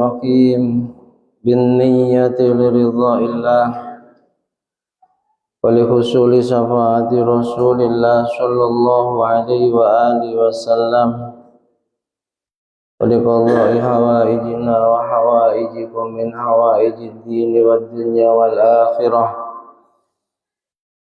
الرحيم بالنية لرضاء الله ولحصول شفاعة رسول الله صلى الله عليه وآله وسلم ولقضاء حوائجنا وحوائجكم من حوائج الدين والدنيا والآخرة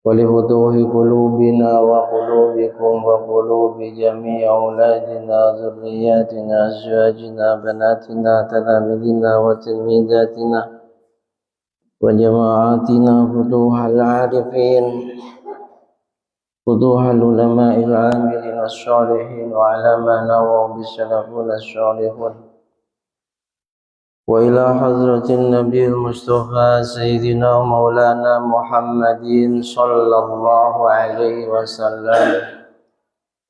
ولفتوح قلوبنا وقلوبكم وقلوب جميع أولادنا ذرياتنا أزواجنا بناتنا تلاميذنا وتلميذاتنا وجماعاتنا فتوح العارفين فتوح العلماء العاملين الصالحين وعلى ما نووا بالسلفون الصالحون وإلى حضرة النبي المصطفى سيدنا مولانا محمد صلى الله عليه وسلم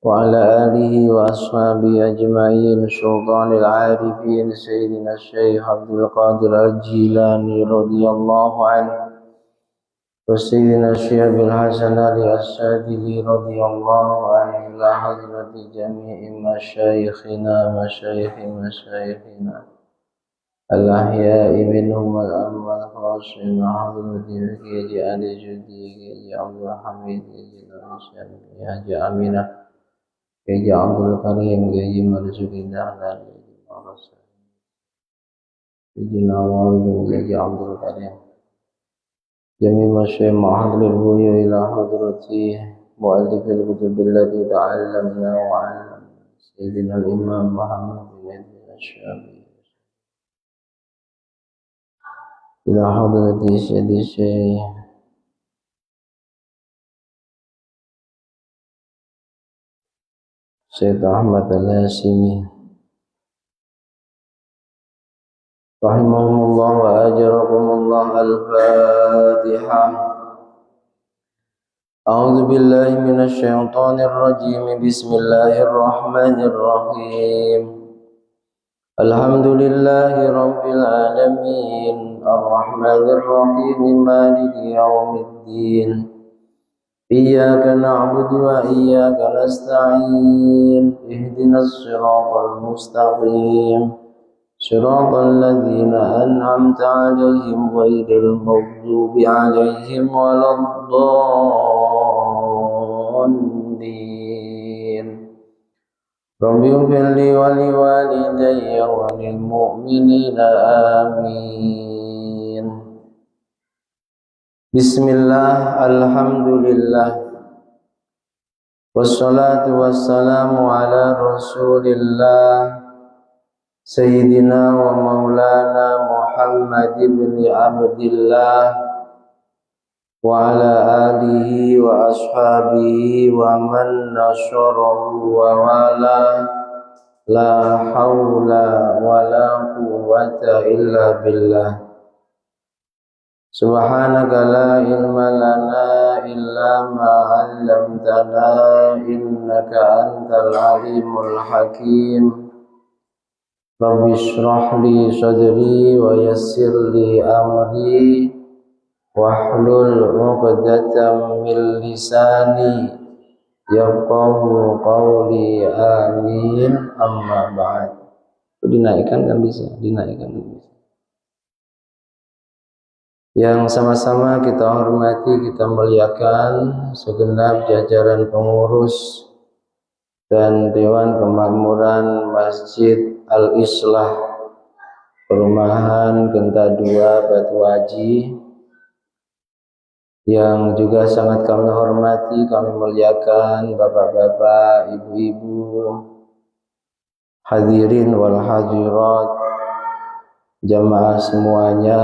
وعلى آله وأصحابه أجمعين سلطان العارفين سيدنا الشيخ عبد القادر الجيلاني رضي الله عنه وسيدنا الشيخ الحسن علي الشاذلي رضي الله عنه إلى حضرة جميع مشايخنا الأحياء منهم والأموات خاصين حضرة كيجي آل جدي كيجي عبد الحميد كيجي الرشاد كيجي أمينة كيجي عبد الكريم كيجي مرزوق الدهلان كيجي مرسل كيجي نواوي كيجي عبد الكريم جميع مشايخ محضر البوية إلى حضرة مؤلف الكتب التي تعلمنا وعلمنا سيدنا الإمام محمد بن عبد الشافعي إلى حضرة سيد الشيخ سيد أحمد الهاشمي رحمهم الله وأجركم الله. الفاتحة. أعوذ بالله من الشيطان الرجيم. بسم الله الرحمن الرحيم. الحمد لله رب العالمين الرحمن الرحيم مالك يوم الدين إياك نعبد وإياك نستعين اهدنا الصراط المستقيم صراط الذين أنعمت عليهم غير المغضوب عليهم ولا الضالين. رب اغفر لي ولوالدي وللمؤمنين آمين. بسم الله الحمد لله والصلاة والسلام على رسول الله سيدنا ومولانا محمد بن عبد الله وعلى آله وأصحابه ومن نصره ووالاه لا حول ولا قوة إلا بالله. سبحانك لا علم لنا إلا ما علمتنا إنك أنت العليم الحكيم. رب اشرح لي صدري ويسر لي أمري واحلل عقدة من لساني yafqahu qawli amin. Amma ba'd. Dinaikkan kan bisa, dinaikkan kan bisa. Yang sama-sama kita hormati, kita muliakan segenap jajaran pengurus dan Dewan Kemakmuran Masjid Al-Islah Perumahan Genta 2 Batu Aji, yang juga sangat kami hormati, kami muliakan bapak-bapak, ibu-ibu, hadirin wal hadirat, jamaah semuanya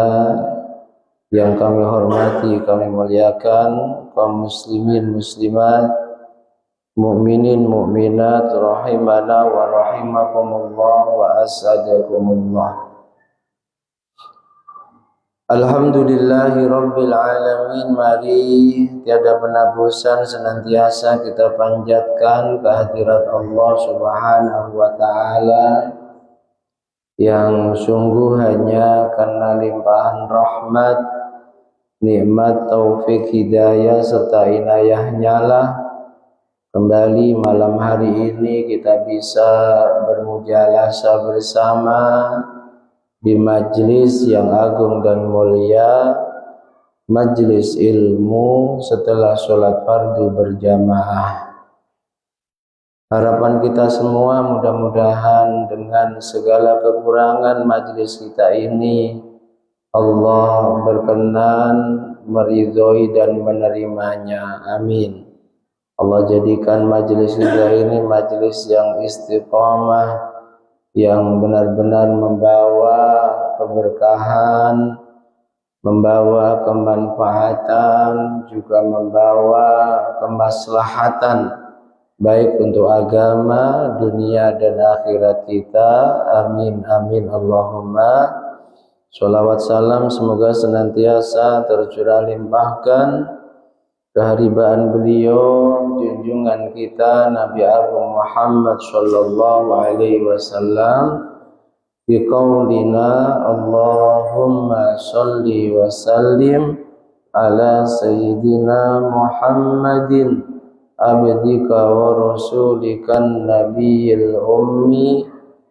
yang kami hormati, kami muliakan, kaum muslimin muslimat, mukminin mukminat rahimana wa rahimakumullah wa as'adakumullah. Alhamdulillahi rabbil alamin. Mari tiada pernah bosan senantiasa kita panjatkan kehadirat Allah subhanahu wa ta'ala, yang sungguh hanya karena limpahan rahmat, nikmat, taufik, hidayah serta inayahnya lah kembali malam hari ini kita bisa bermujalasah bersama di majlis yang agung dan mulia, majlis ilmu setelah sholat fardu berjamaah. Harapan kita semua mudah-mudahan dengan segala kekurangan majlis kita ini Allah berkenan meridhoi dan menerimanya. Amin. Allah jadikan majlis kita ini majlis yang istiqamah, yang benar-benar membawa keberkahan, membawa kemanfaatan, juga membawa kemaslahatan baik untuk agama, dunia dan akhirat kita. Amin amin Allahumma. Sholawat salam semoga senantiasa tercurah limpahkan keharibaan beliau, junjungan kita Nabi Agung Muhammad sallallahu alaihi wasallam, bi qaulina Allahumma sholli wa sallim ala sayyidina Muhammadin abdika wa rasulikan nabiyil ummi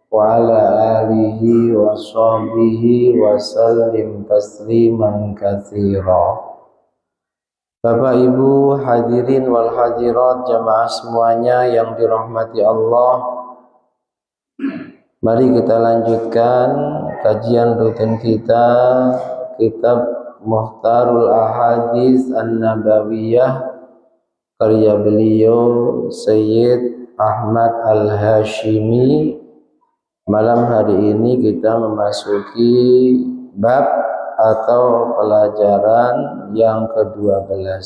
wa ala alihi wa sahbihi wa sallim tasliman katsira. Bapak Ibu hadirin wal hadirat jamaah semuanya yang dirahmati Allah, mari kita lanjutkan kajian rutin kita kitab Mukhtarul Ahadits An-Nabawiyah karya beliau Sayyid Ahmad Al-Hashimi. Malam hari ini kita memasuki bab atau pelajaran yang ke-12.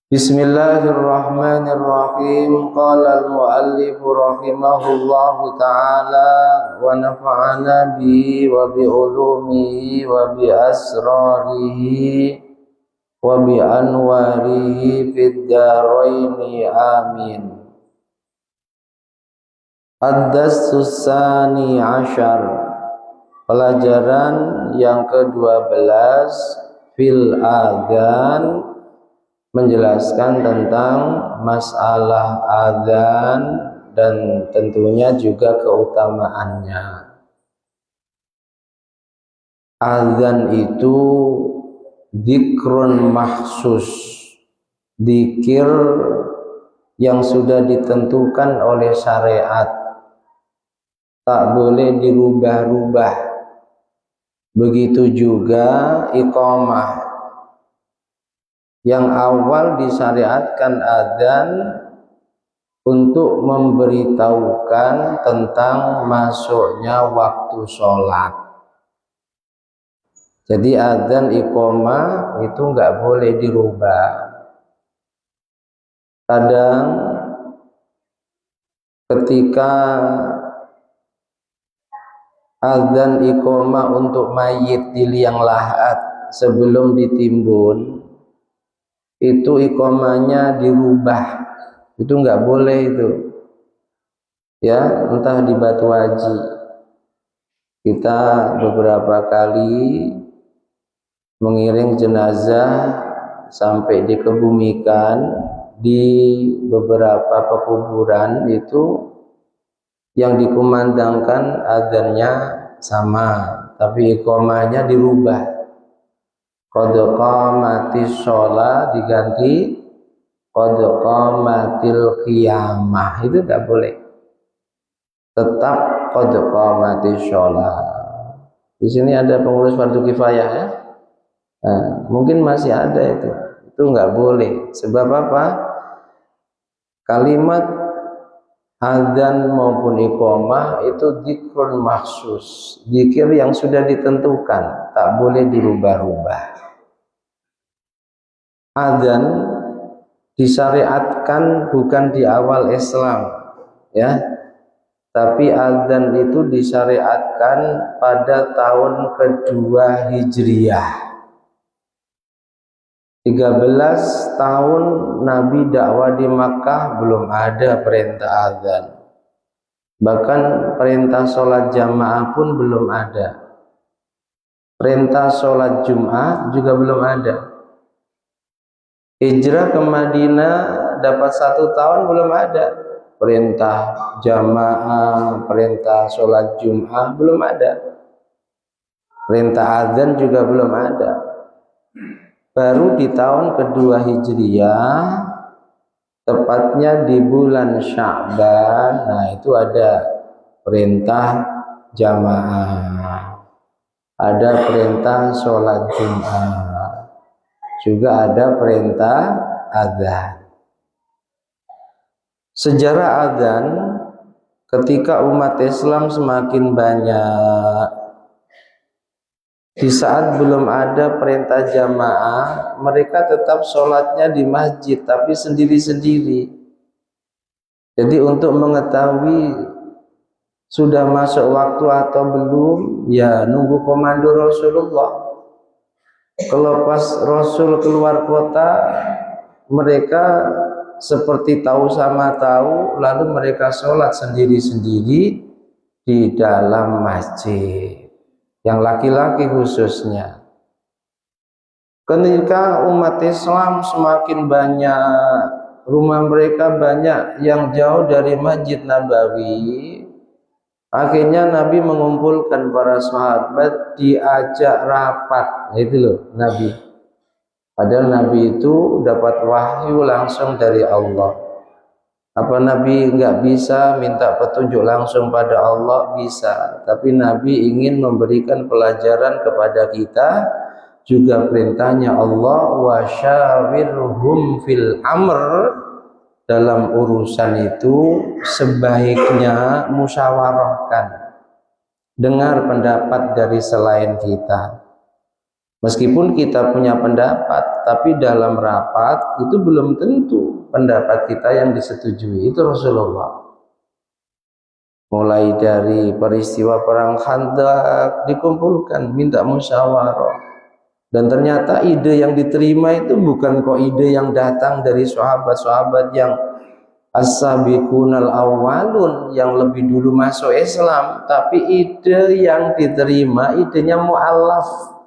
Bismillahirrahmanirrahim. Qala al-muallif rahimahullahu ta'ala wa nafa'ana bihi wa bi ulumihi wa bi asrarihi wa bi anwarihi fid daraini amin. Ad-dassus tsani asyar, pelajaran yang ke-12, fil adzan, menjelaskan tentang masalah adzan dan tentunya juga keutamaannya. Adzan itu dzikrun mahsus, dzikir yang sudah ditentukan oleh syariat, tak boleh dirubah-rubah. Begitu juga iqamah, yang awal disyariatkan adzan untuk memberitahukan tentang masuknya waktu sholat. Jadi adzan iqamah itu nggak boleh dirubah. Kadang ketika adzan iqamah untuk mayit di liang lahat sebelum ditimbun, itu iqamahnya dirubah, itu nggak boleh itu ya. Entah di Batu Haji kita beberapa kali mengiring jenazah sampai dikebumikan di beberapa pekuburan, itu yang dikumandangkan adzannya sama tapi iqamahnya dirubah. Qad qamatis shalah diganti qad qamatil qiyamah, itu tidak boleh, tetap qad qamatis shalah. Di sini ada pengurus fardu kifayah ya. Nah, mungkin masih ada itu nggak boleh. Sebab apa? Kalimat adzan maupun iqamah itu dzikrun maksus, zikir yang sudah ditentukan, tak boleh dirubah-rubah. Adzan disyariatkan bukan di awal Islam ya, tapi adzan itu disyariatkan pada tahun kedua Hijriah. 13 tahun Nabi dakwah di Makkah belum ada perintah adzan. Bahkan perintah sholat jamaah pun belum ada. Perintah sholat Jumat juga belum ada. Hijrah ke Madinah dapat 1 tahun belum ada. perintah jamaah, perintah sholat Jum'ah, belum ada. Perintah azan juga belum ada. Baru di tahun kedua Hijriah, tepatnya di bulan Sya'ban, nah itu ada perintah jamaah, ada perintah sholat Jum'ah, juga ada perintah azan. Sejarah azan, ketika umat Islam semakin banyak, di saat belum ada perintah jamaah, mereka tetap sholatnya di masjid, tapi sendiri-sendiri. Jadi untuk mengetahui sudah masuk waktu atau belum, ya nunggu komando Rasulullah. Kalau pas Rasul keluar kota, mereka seperti tahu sama tahu, lalu mereka sholat sendiri-sendiri di dalam masjid, yang laki-laki khususnya. Ketika umat Islam semakin banyak, rumah mereka banyak yang jauh dari Masjid Nabawi, akhirnya Nabi mengumpulkan para sahabat, diajak rapat. Itu loh Nabi. Padahal Nabi itu dapat wahyu langsung dari Allah. Apa Nabi nggak bisa minta petunjuk langsung pada Allah? Bisa. Tapi Nabi ingin memberikan pelajaran kepada kita, juga perintahnya Allah, wa syawirhum fil amr, dalam urusan itu sebaiknya musyawarahkan, dengar pendapat dari selain kita. Meskipun kita punya pendapat, tapi dalam rapat itu belum tentu pendapat kita yang disetujui. Itu Rasulullah. Mulai dari peristiwa perang Khandaq dikumpulkan, minta musyawarah. Dan ternyata ide yang diterima itu bukan kok ide yang datang dari sahabat-sahabat yang as-sabiqunal awwalun, yang lebih dulu masuk Islam, tapi ide yang diterima idenya mu'allaf,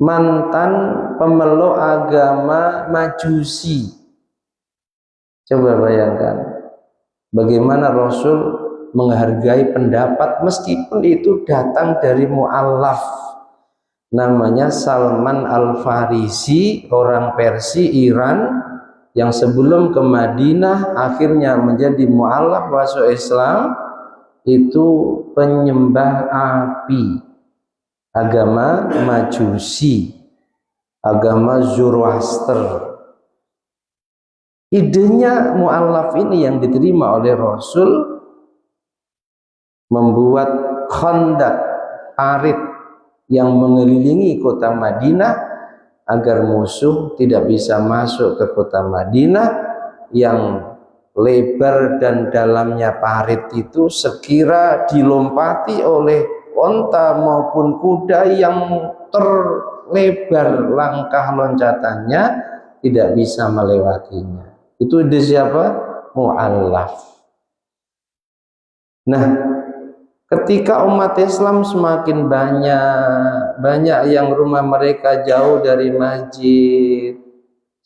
mantan pemeluk agama Majusi. Coba bayangkan bagaimana Rasul menghargai pendapat meskipun itu datang dari mu'allaf. Namanya Salman Al-Farisi, orang Persia Iran, yang sebelum ke Madinah akhirnya menjadi mu'allaf masuk Islam. Itu penyembah api, agama Majusi, agama Zoroaster. Idenya mu'allaf ini yang diterima oleh Rasul, membuat khandak, parit yang mengelilingi kota Madinah agar musuh tidak bisa masuk ke kota Madinah, yang lebar dan dalamnya parit itu sekira dilompati oleh onta maupun kuda yang terlebar langkah loncatannya tidak bisa melewatinya. Itu ide siapa? Mu'allaf. Nah, ketika umat Islam semakin banyak yang rumah mereka jauh dari masjid,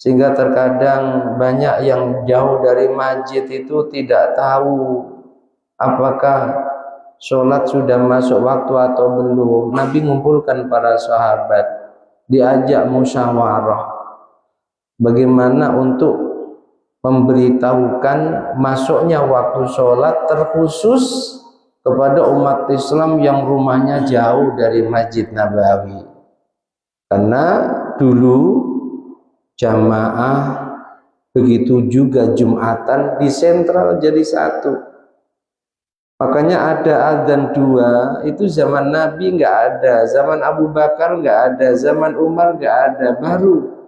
sehingga terkadang banyak yang jauh dari masjid itu tidak tahu apakah sholat sudah masuk waktu atau belum. Nabi mengumpulkan para sahabat, diajak musyawarah bagaimana untuk memberitahukan masuknya waktu sholat, terkhusus kepada umat Islam yang rumahnya jauh dari Masjid Nabawi. Karena dulu jamaah, begitu juga Jumatan di sentral jadi satu. Makanya ada azan dua, itu zaman Nabi nggak ada, zaman Abu Bakar nggak ada, zaman Umar nggak ada. Baru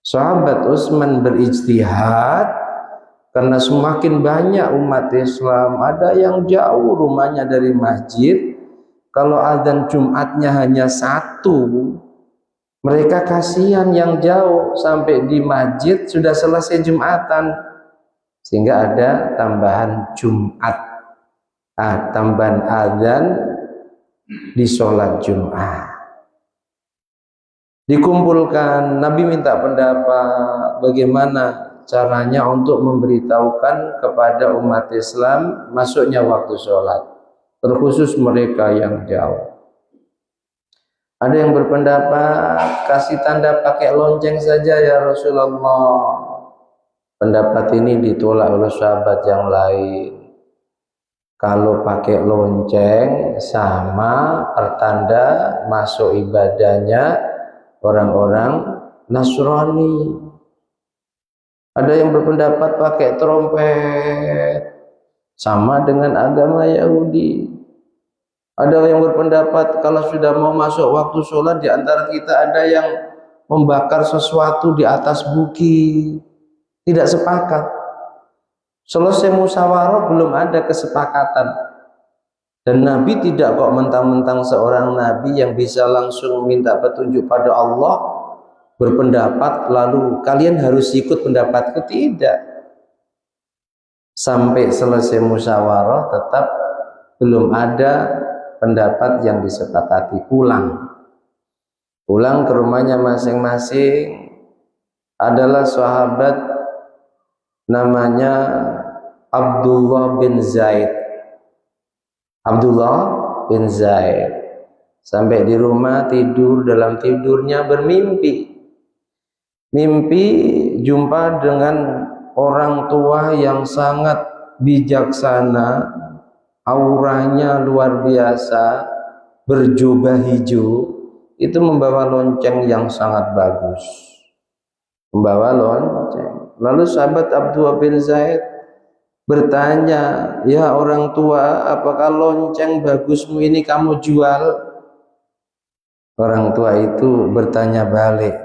sahabat Utsman berijtihad, karena semakin banyak umat Islam, ada yang jauh rumahnya dari masjid. Kalau azan Jumatnya hanya satu, mereka kasihan yang jauh, sampai di masjid sudah selesai Jumatan, sehingga ada tambahan Jumat, tambahan azan di sholat Jumat. Dikumpulkan, Nabi minta pendapat bagaimana caranya untuk memberitahukan kepada umat Islam masuknya waktu sholat, terkhusus mereka yang jauh. Ada yang berpendapat kasih tanda pakai lonceng saja ya Rasulullah. Pendapat ini ditolak oleh sahabat yang lain. Kalau pakai lonceng sama pertanda masuk ibadahnya orang-orang Nasrani. Ada yang berpendapat pakai trompet sama dengan agama Yahudi. Ada yang berpendapat kalau sudah mau masuk waktu sholat, di antara kita ada yang membakar sesuatu di atas bukit. Tidak sepakat. Selesai musyawarah belum ada kesepakatan. Dan Nabi tidak kok mentang-mentang seorang Nabi yang bisa langsung minta petunjuk pada Allah, berpendapat lalu kalian harus ikut pendapatku. Tidak. Sampai selesai musyawarah tetap belum ada pendapat yang disepakati. Pulang ke rumahnya masing-masing. Adalah sahabat namanya Abdullah bin Zaid. Sampai di rumah tidur, dalam tidurnya bermimpi. Mimpi jumpa dengan orang tua yang sangat bijaksana, auranya luar biasa, berjubah hijau, itu membawa lonceng yang sangat bagus. Membawa lonceng. Lalu sahabat Abdullah bin Zaid bertanya, ya orang tua, apakah lonceng bagusmu ini kamu jual? Orang tua itu bertanya balik,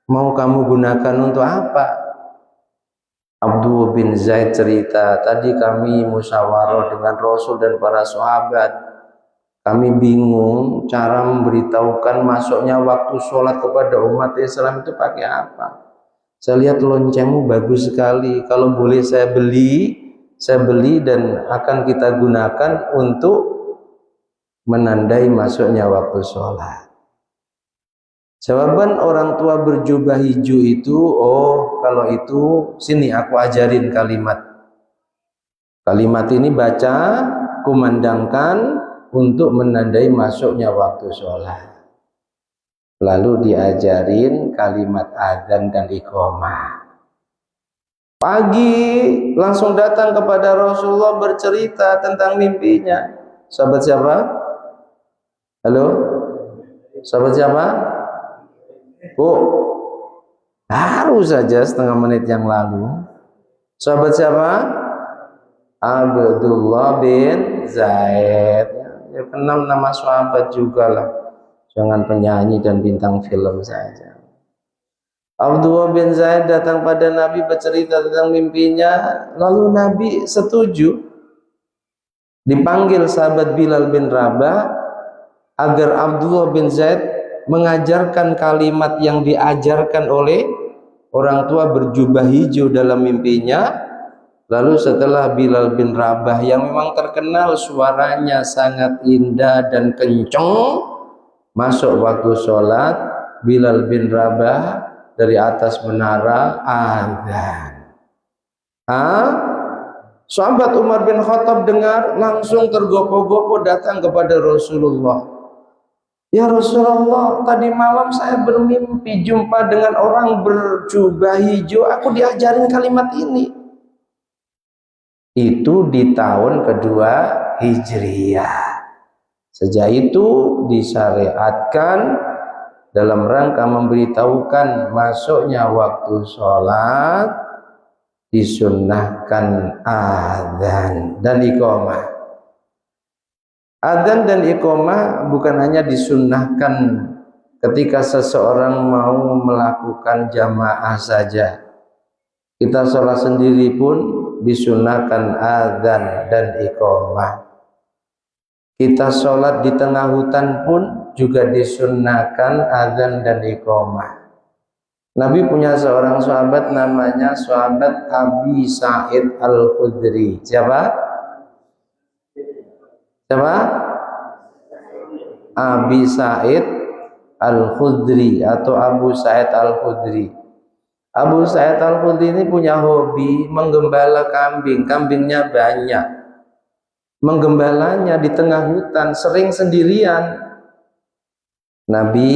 mau kamu gunakan untuk apa? Abdullah bin Zaid cerita, tadi kami musyawarah dengan Rasul dan para sahabat. Kami bingung cara memberitahukan masuknya waktu sholat kepada umat Islam itu pakai apa. Saya lihat loncengmu bagus sekali, kalau boleh saya beli dan akan kita gunakan untuk menandai masuknya waktu sholat. Jawaban orang tua berjubah hijau itu, oh kalau itu sini aku ajarin kalimat. Kalimat ini baca, kumandangkan untuk menandai masuknya waktu sholat. Lalu diajarin kalimat adzan dan iqamah. Pagi langsung datang kepada Rasulullah bercerita tentang mimpinya. Sahabat siapa? Halo? Sahabat siapa? Bu, baru saja setengah menit yang lalu. Sahabat siapa? Abdullah bin Zaid. Ya kenal nama sahabat juga lah. Jangan penyanyi dan bintang film saja. Abdullah bin Zaid datang pada Nabi bercerita tentang mimpinya. Lalu Nabi setuju. Dipanggil sahabat Bilal bin Rabah agar Abdullah bin Zaid mengajarkan kalimat yang diajarkan oleh orang tua berjubah hijau dalam mimpinya. Lalu setelah Bilal bin Rabah yang memang terkenal suaranya sangat indah dan kencang, masuk waktu sholat, Bilal bin Rabah dari atas menara adzan. Sahabat Umar bin Khattab dengar, langsung tergopoh-gopoh datang kepada Rasulullah. Ya Rasulullah, tadi malam saya bermimpi jumpa dengan orang berjubah hijau, aku diajarin kalimat ini. Itu di tahun kedua Hijriyah. Sejak itu disyariatkan dalam rangka memberitahukan masuknya waktu sholat, disunnahkan adzan dan iqamah. Adzan dan iqamah bukan hanya disunnahkan ketika seseorang mau melakukan jamaah saja. Kita sholat sendiri pun disunnahkan adzan dan iqamah. Kita sholat di tengah hutan pun juga disunnahkan adzan dan iqamah. Nabi punya seorang sahabat namanya sahabat Abi Sa'id Al-Khudri. Siapa? Abi Sa'id Al-Khudri atau Abu Sa'id Al-Khudri. Abu Sa'id Al-Khudri ini punya hobi menggembala kambing, kambingnya banyak. Menggembalanya di tengah hutan, sering sendirian. Nabi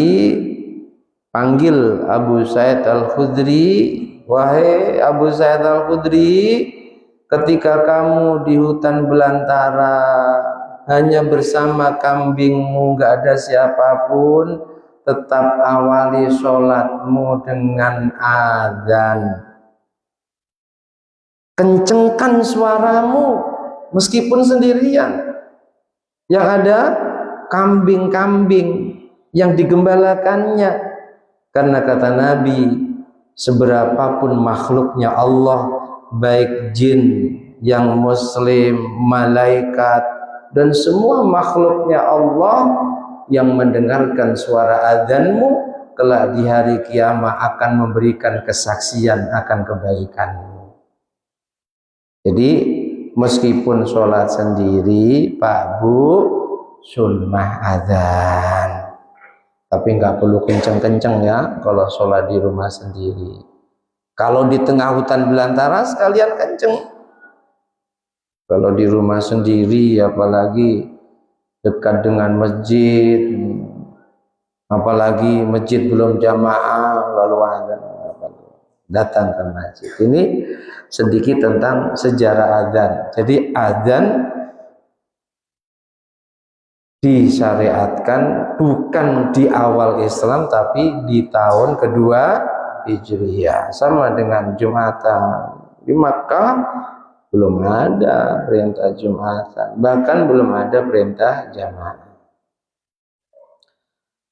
panggil Abu Sa'id Al-Khudri, wahai Abu Sa'id Al-Khudri, ketika kamu di hutan belantara hanya bersama kambingmu, gak ada siapapun, tetap awali sholatmu dengan azan. Kencengkan suaramu meskipun sendirian. Yang ada kambing-kambing yang digembalakannya. Karena kata Nabi, seberapapun makhluknya Allah, baik jin yang muslim, malaikat, dan semua makhluknya Allah yang mendengarkan suara azanmu, kelak di hari kiamat akan memberikan kesaksian akan kebaikanmu. Jadi meskipun sholat sendiri, Pak Bu, sunnah azan. Tapi nggak perlu kenceng-kenceng ya kalau sholat di rumah sendiri. Kalau di tengah hutan belantara sekalian kenceng. Kalau di rumah sendiri, apalagi dekat dengan masjid, apalagi masjid belum jamaah, lalu azan, datang ke masjid. Ini sedikit tentang sejarah azan. Jadi azan disyariatkan bukan di awal Islam tapi di tahun kedua Hijriyah, sama dengan Jumatan. Di Makkah belum ada perintah Jumatan, bahkan belum ada perintah jamaah.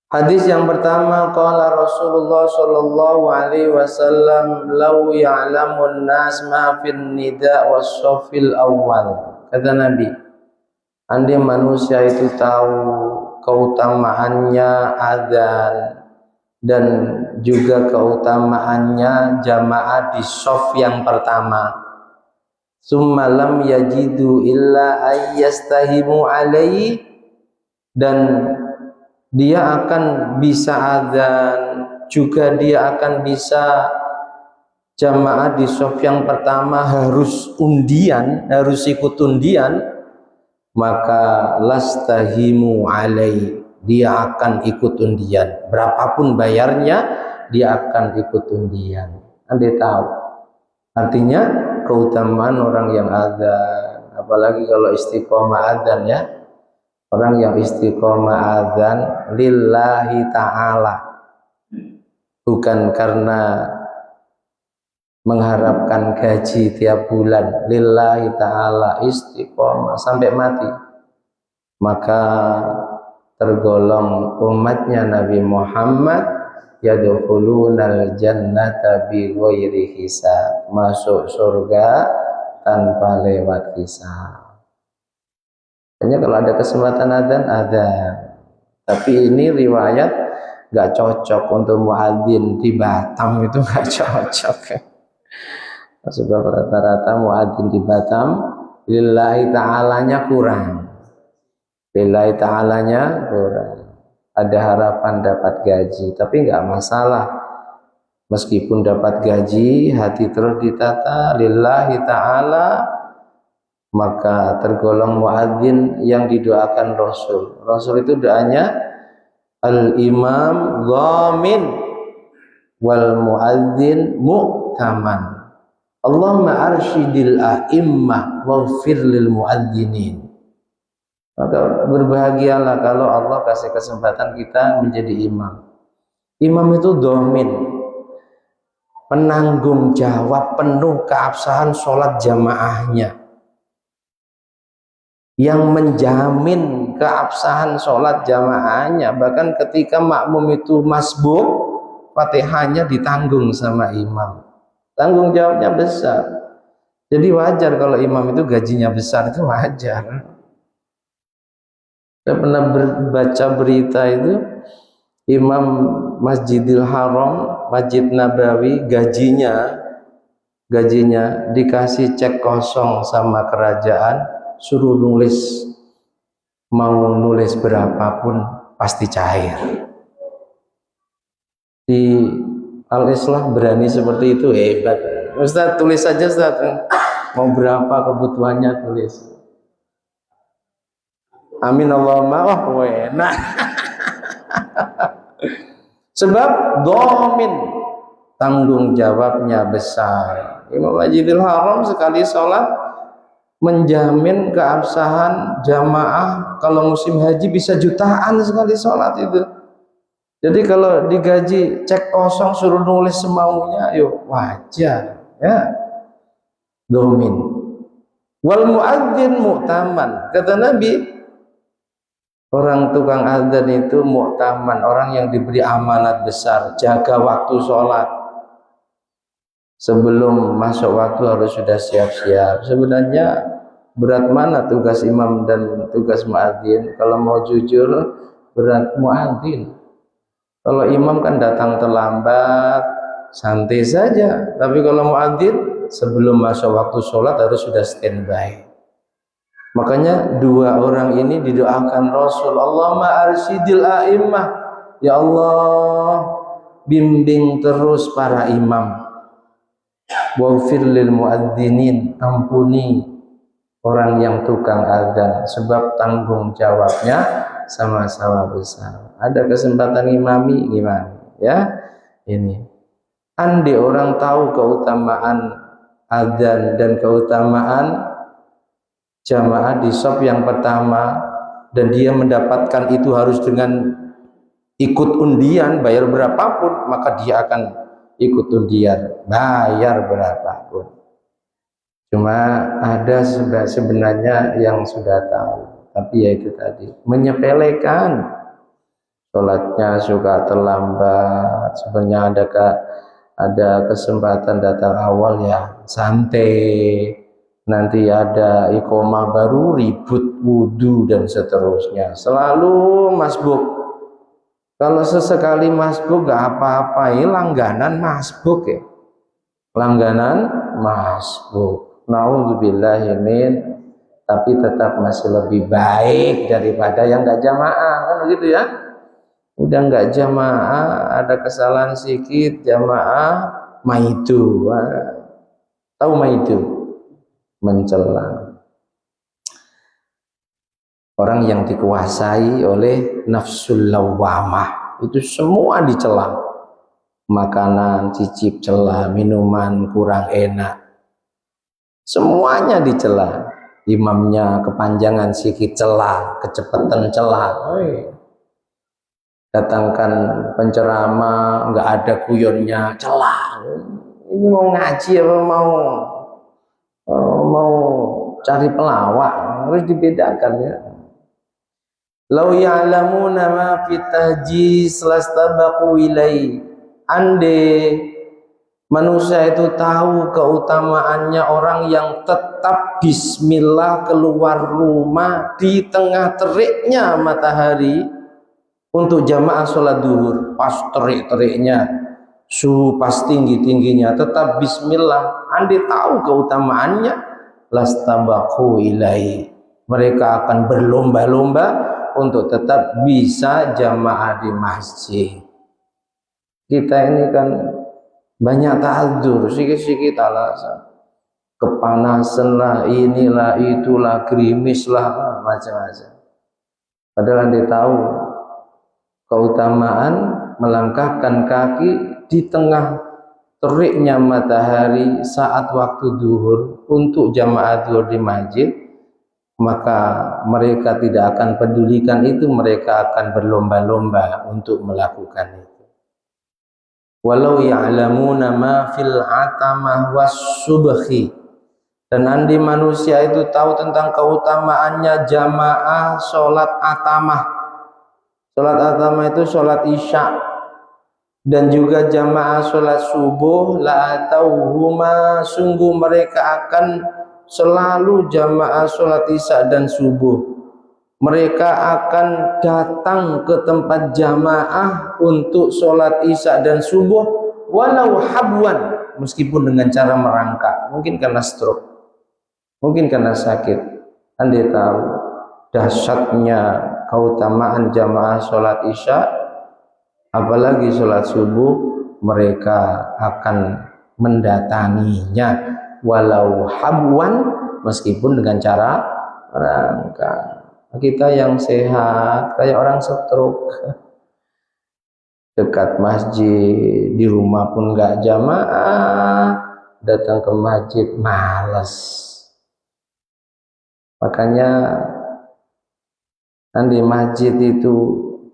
Hadis yang pertama, qala Rasulullah sallallahu alaihi wasallam, "Lau ya'lamun nas ma fin nida was shafil awal." Kata Nabi, andai manusia itu tahu keutamaannya adzan dan juga keutamaannya jamaah di shaf yang pertama, summa lam yajidu illa ayyastahimu alaihi, dan dia akan bisa adzan, juga dia akan bisa jamaah di shaf yang pertama, harus undian, harus ikut undian, maka lastahimu alai, dia akan ikut undian. Berapapun bayarnya, dia akan ikut undian. Anda tahu artinya keutamaan orang yang adzan, apalagi kalau istiqomah adzan ya. Orang yang istiqomah adzan lillahi ta'ala, bukan karena mengharapkan gaji tiap bulan, lillahi ta'ala, istiqomah sampai mati, maka tergolong umatnya Nabi Muhammad, yadkhulunal jannata bi ghairi hisab, masuk surga tanpa lewat hisab. Hanya kalau ada kesempatan adzan. Tapi ini riwayat nggak cocok untuk muadzin di Batam, itu nggak cocok. Sebab rata-rata muadzin di Batam lillahi ta'alanya kurang. Lillahi ta'alanya kurang. Ada harapan dapat gaji, tapi nggak masalah. Meskipun dapat gaji, hati terus ditata lillahi ta'ala, maka tergolong muadzin yang didoakan Rasul. Rasul itu doanya al-imam dhamin wal muadzin mu'taman. Allahumma arsyidil a'immah waghfir lil muadzinin. Maka berbahagialah kalau Allah kasih kesempatan kita menjadi imam. Imam itu dhamin, penanggung jawab penuh keabsahan sholat jamaahnya, yang menjamin keabsahan sholat jamaahnya. Bahkan ketika makmum itu masbuk, Fatihahnya ditanggung sama imam. Tanggung jawabnya besar. Jadi wajar kalau imam itu gajinya besar, itu wajar. Saya pernah baca berita itu, imam Masjidil Haram, Masjid Nabawi, gajinya dikasih cek kosong sama kerajaan, suruh nulis, mau nulis berapapun pasti cair. Al-Islah berani seperti itu, hebat. Ustaz, tulis saja Ustaz. Mau berapa kebutuhannya tulis. Amin Allahumma. Wah, enak. Sebab domin, tanggung jawabnya besar. Imam Masjidil Haram sekali sholat menjamin keabsahan jamaah. Kalau musim haji bisa jutaan sekali sholat itu. Jadi kalau digaji cek kosong suruh nulis semaunya, yuk wajar ya. Domin. Wal muadzin mu'taman. Kata Nabi, orang tukang adzan itu mu'taman, orang yang diberi amanat besar, jaga waktu sholat. Sebelum masuk waktu harus sudah siap-siap. Sebenarnya berat mana tugas imam dan tugas muadzin? Kalau mau jujur, berat muadzin. Kalau imam kan datang terlambat, santai saja. Tapi kalau muadzin, sebelum masuk waktu sholat harus sudah standby. Makanya dua orang ini didoakan Rasul, Allahumma arsyidil a'immah, ya Allah bimbing terus para imam, waghfir lil muadzinin, ampuni orang yang tukang adzan, sebab tanggung jawabnya sama-sama besar. Ada kesempatan imami gimana ya ini, andai orang tahu keutamaan adzan dan keutamaan jamaah di shop yang pertama, dan dia mendapatkan itu harus dengan ikut undian, bayar berapapun, maka dia akan ikut undian, bayar berapapun. Cuma ada sebenarnya yang sudah tahu, tapi ya itu tadi, menyepelekan. Sholatnya suka terlambat, sebenarnya ada kesempatan datang awal ya santai, nanti ada iqomah baru ribut wudu dan seterusnya, selalu masbuk. Kalau sesekali masbuk gak apa-apa, ini langganan masbuk ya, langganan masbuk. Naudzubillahi min, tapi tetap masih lebih baik daripada yang gak jamaah, kan begitu ya. Udah nggak jamaah, ada kesalahan sedikit, jamaah maidu. Tahu maidu? Mencela. Orang yang dikuasai oleh nafsul lawamah, itu semua dicela. Makanan cicip cela, minuman kurang enak, semuanya dicela. Imamnya kepanjangan sedikit cela, kecepatan cela. Datangkan penceramah nggak ada guyonnya, celah. Ini mau ngaji apa mau cari pelawak, harus dibedakan ya. Lau ya'lamuna ma fi tahjiz lastabaqu ilai. Ande manusia itu tahu keutamaannya orang yang tetap bismillah keluar rumah di tengah teriknya matahari untuk jamaah sholat duhur, pas terik-teriknya, suhu pas tinggi-tingginya, tetap bismillah. Andi tahu keutamaannya, lastabaqu ilai. Mereka akan berlomba-lomba untuk tetap bisa jamaah di masjid. Kita ini kan banyak ta'adzur, sikit-sikit alasan. Kepanasan lah, inilah, itulah, gerimis lah, macam-macam. Padahal Andi tahu keutamaan melangkahkan kaki di tengah teriknya matahari saat waktu duhur untuk jamaah duhur di masjid, maka mereka tidak akan pedulikan itu, mereka akan berlomba-lomba untuk melakukan itu. Walau ya'lamuna ma fil atamah was subhi, dan andi manusia itu tahu tentang keutamaannya jamaah sholat atamah. Sholat atamah itu sholat isya, dan juga jamaah sholat subuh. La atauhuma, sungguh mereka akan selalu jamaah sholat isya dan subuh. Mereka akan datang ke tempat jamaah untuk sholat isya dan subuh, walau habwan, meskipun dengan cara merangkak, mungkin karena stroke, mungkin karena sakit. Anda tahu dahsyatnya keutamaan jamaah sholat isya, apalagi sholat subuh, mereka akan mendatanginya walau habwan, meskipun dengan cara rangka. Kita yang sehat kayak orang stroke, dekat masjid, di rumah pun nggak jamaah, datang ke masjid malas. Makanya di masjid itu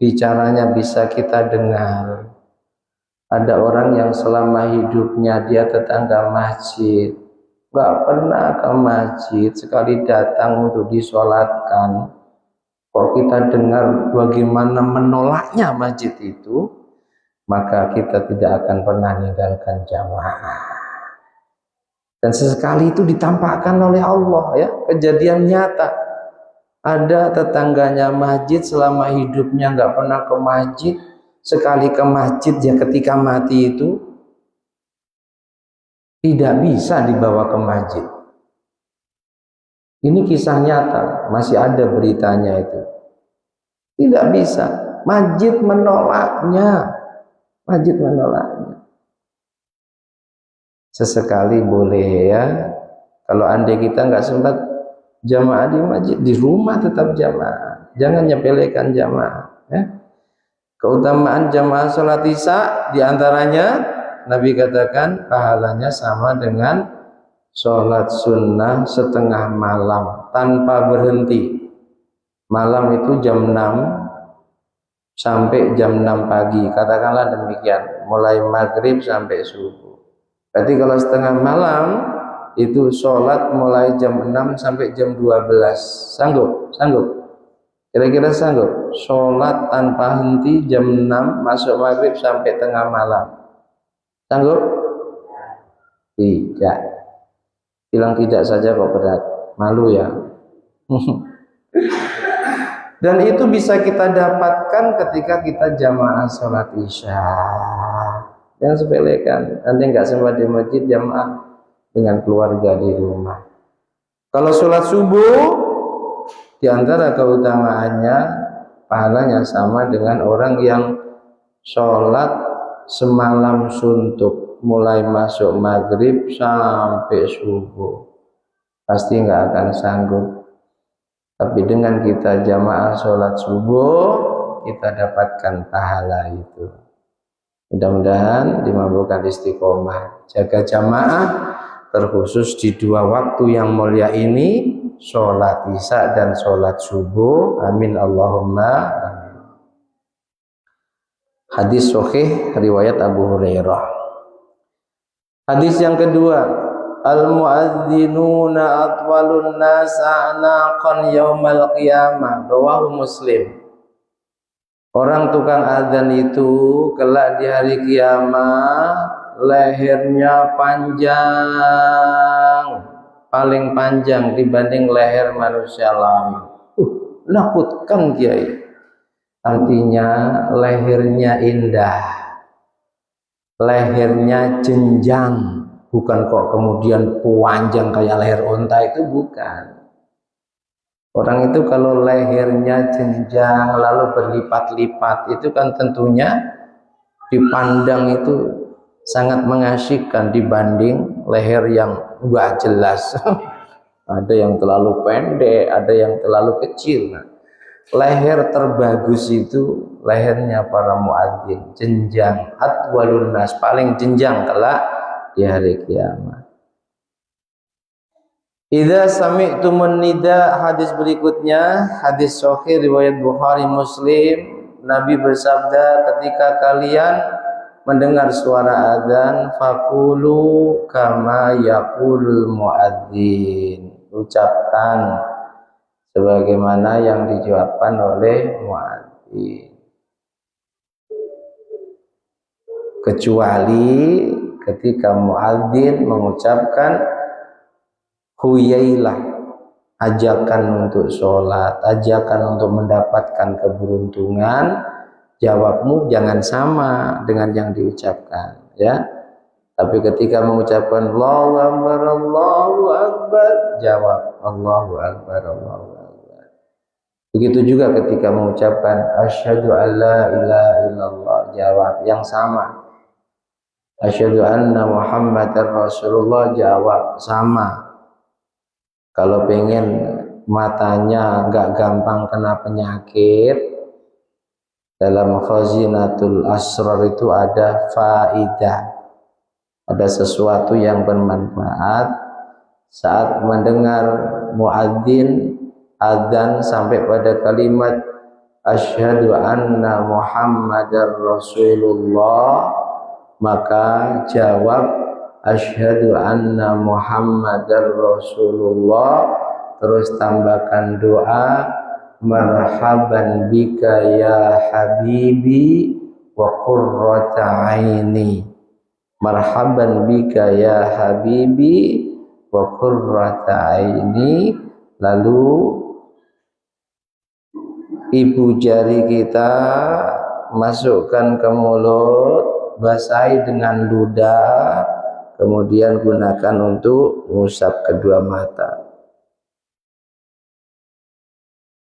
bicaranya bisa kita dengar. Ada orang yang selama hidupnya dia tetangga masjid, nggak pernah ke masjid, sekali datang untuk disolatkan. Kalau kita dengar bagaimana menolaknya masjid itu, maka kita tidak akan pernah meninggalkan jamaah. Dan sesekali itu ditampakkan oleh Allah, ya, kejadian nyata. Ada tetangganya masjid selama hidupnya nggak pernah ke masjid, sekali ke masjid ya ketika mati itu tidak bisa dibawa ke masjid. Ini kisah nyata, masih ada beritanya itu. Tidak bisa, masjid menolaknya. Masjid menolaknya. Sesekali boleh ya. Kalau andai kita nggak sempat jamaah di masjid, di rumah tetap jamaah. Jangan nyepelekan jamaah. Ya. Keutamaan jamaah sholat isya diantaranya Nabi katakan pahalanya sama dengan sholat sunnah setengah malam tanpa berhenti. Malam itu jam 6 sampai jam 6 pagi, katakanlah demikian, mulai maghrib sampai subuh. Berarti kalau setengah malam itu sholat mulai jam 6 sampai jam 12. Sanggup? Sanggup? Kira-kira sanggup? Sholat tanpa henti jam 6 masuk maghrib sampai tengah malam. Sanggup? Tidak. Bilang tidak saja kok berat. Malu ya. Dan itu bisa kita dapatkan ketika kita jamaah sholat isya. Yang sepelekan, nanti nggak sempat di masjid, jamaah dengan keluarga di rumah. Kalau sholat subuh, di antara keutamaannya, pahalanya sama dengan orang yang sholat semalam suntuk, mulai masuk maghrib sampai subuh. Pasti nggak akan sanggup. Tapi dengan kita jamaah sholat subuh, kita dapatkan pahala itu. Mudah-mudahan dimampukan istiqomah, jaga jamaah, terkhusus di 2 waktu yang mulia ini, sholat isya dan sholat subuh. Amin Allahumma amin. Hadis sahih riwayat Abu Hurairah. Hadis yang kedua, al-muadzinuna atwalun nas a'naqan yaumal qiyamah, rawahu Muslim. Orang tukang azan itu kelak di hari kiamat lehernya panjang, paling panjang dibanding leher manusia lain. Menakutkan Kiai. Artinya lehernya indah, lehernya jenjang, bukan kok kemudian panjang kayak leher unta, itu bukan. Orang itu kalau lehernya jenjang lalu berlipat-lipat, itu kan tentunya dipandang itu sangat mengasyikkan dibanding leher yang enggak jelas. Ada yang terlalu pendek, ada yang terlalu kecil. Nah, leher terbagus itu lehernya para muadzin, jenjang, atwalun nas, paling jenjang kelak di hari kiamat. Idza sami'tumun nida, hadis berikutnya, hadis sahih riwayat Bukhari Muslim. Nabi bersabda, ketika kalian mendengar suara azan, faqulu kama yaqulul muadzin, ucapkan sebagaimana yang diucapkan oleh muadzin, kecuali ketika muadzin mengucapkan huyailah, ajakan untuk sholat, ajakan untuk mendapatkan keberuntungan, jawabmu jangan sama dengan yang diucapkan, ya. Tapi ketika mengucapkan Allahu Akbar, Allahu Akbar, jawab Allahu Akbar, Allahu Akbar. Begitu juga ketika mengucapkan asyhadu alla ilaha illallah, jawab yang sama. asyhadu anna Muhammadar Rasulullah, jawab sama. Kalau pengen matanya nggak gampang kena penyakit, dalam khazinatul asrar itu ada faidah, ada sesuatu yang bermanfaat saat mendengar muadzin adzan sampai pada kalimat asyhadu anna Muhammadar Rasulullah, maka jawab asyhadu anna Muhammadar Rasulullah, terus tambahkan doa marhaban bika ya habibi wa qurrata aini, marhaban bika ya habibi wa qurrata aini. Lalu ibu jari kita masukkan ke mulut, basahi dengan ludah, kemudian gunakan untuk mengusap kedua mata.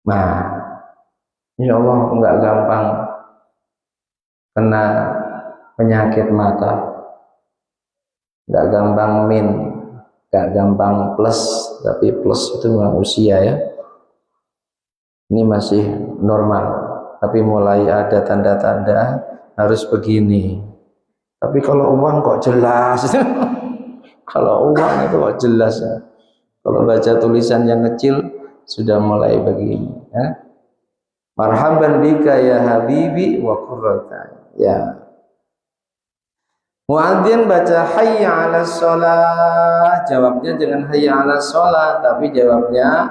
Nah, insya Allah enggak gampang kena penyakit mata, enggak gampang enggak gampang plus, tapi plus itu memang usia ya. Ini masih normal, tapi mulai ada tanda-tanda harus begini. Tapi kalau uang kok jelas, kalau uang itu kok jelas ya. Kalau baca tulisan yang kecil sudah mulai begini ya. Marhaban bika ya habibi wa qurrata ya. Muadzin baca hayya 'alas shalah, jawabnya jangan hayya 'alas shalah, tapi jawabnya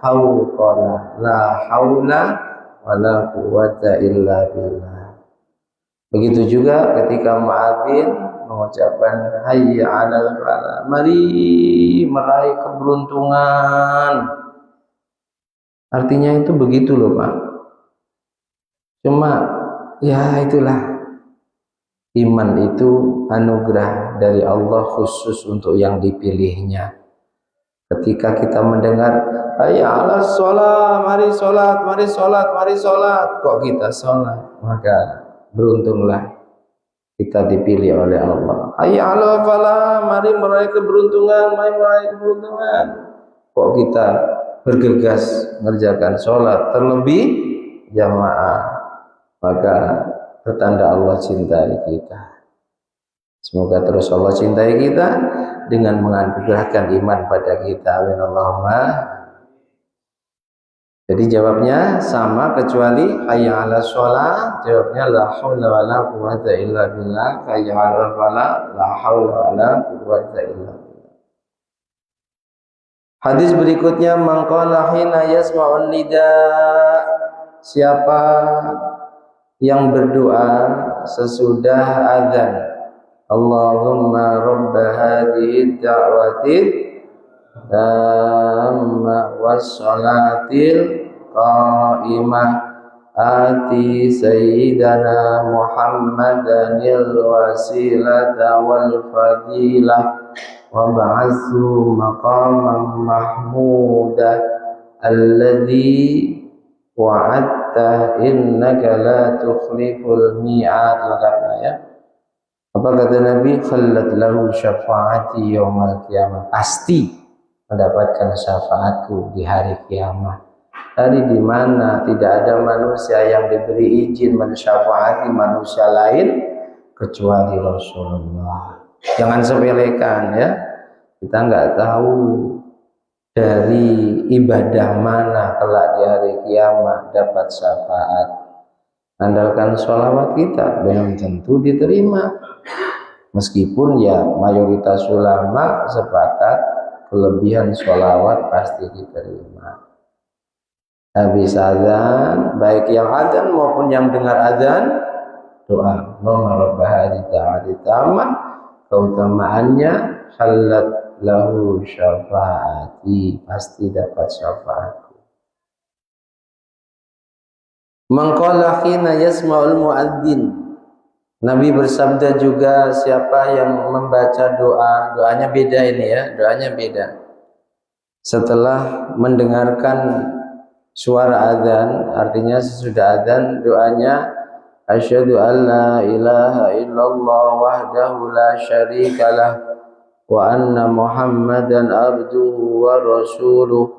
hauqala, la haula wala quwwata illa billah. Begitu juga ketika muadzin mengucapkan hayya 'alal falah, mari meraih keberuntungan. Artinya itu begitu loh Pak. Cuma ya itulah, iman itu anugerah dari Allah khusus untuk yang dipilihnya. Ketika kita mendengar hayya 'alas shalah, mari sholat, mari sholat, mari sholat, kok kita sholat, maka beruntunglah kita dipilih oleh Allah. Hayya 'alal falah, mari meraih keberuntungan, mari meraih keberuntungan, kok kita bergegas mengerjakan sholat, terlebih jamaah, maka pertanda Allah cintai kita. Semoga terus Allah cintai kita dengan menganugerahkan iman pada kita. Amin Allahumma. Jadi jawabnya sama kecuali hayya 'alas shalah, jawabnya la haula wala quwwata illa billah. Hayya 'alal falah, la haula wala quwwata illa billah. Hadis berikutnya, mangqala hina yasma'un nida, siapa yang berdoa sesudah azan, Allahumma rabba hadhihi da'wati tamma wassalatil qa'imah ati sayyidana Muhammadanil wasilata wal fadilah wa ba'athu maqaman mahmuda alladhi wa'adta innaka la tukhliful mi'ad. Lengkapnya ya. Apa kata Nabi? Khallat lahu syafaati yaumal qiyamah, pasti mendapatkan syafaatku di hari kiamat. Dari di mana tidak ada manusia yang diberi izin mensyafaati manusia lain kecuali Rasulullah. Jangan sepelekan ya. Kita nggak tahu dari ibadah mana kelak di hari kiamat dapat syafaat. Andalkan sholawat kita belum tentu diterima. Meskipun ya mayoritas ulama sepakat kelebihan sholawat pasti diterima. Habis azan, baik yang azan maupun yang dengar azan, doa nomor bahari ta'ati tamat, keutamaannya halat lahu syafaati, pasti dapat syafaatku. Mangqala khina yasma'ul muadzin, Nabi bersabda juga, siapa yang membaca doa, doanya beda ini ya, doanya beda. Setelah mendengarkan suara azan, artinya sesudah azan, doanya asyhadu an la ilaha illallah wahdahu la syarika lah wa anna Muhammadan abduhu wa rasuluh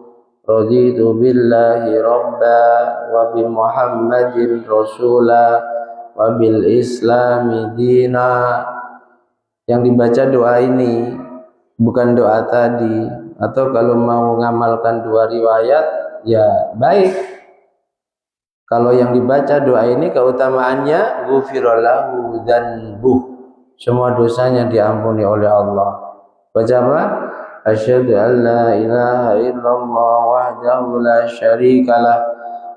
raditu billahi rabba wa bi Muhammadin rasula wa bil islami dina. Yang dibaca doa ini bukan doa tadi, atau kalau mau ngamalkan dua riwayat ya baik. Kalau yang dibaca doa ini keutamaannya ghufirallahu dzanbuh, semua dosanya diampuni oleh Allah. Baca apa? Asyhadu an la ilaha illallah wahdahu la syarikalah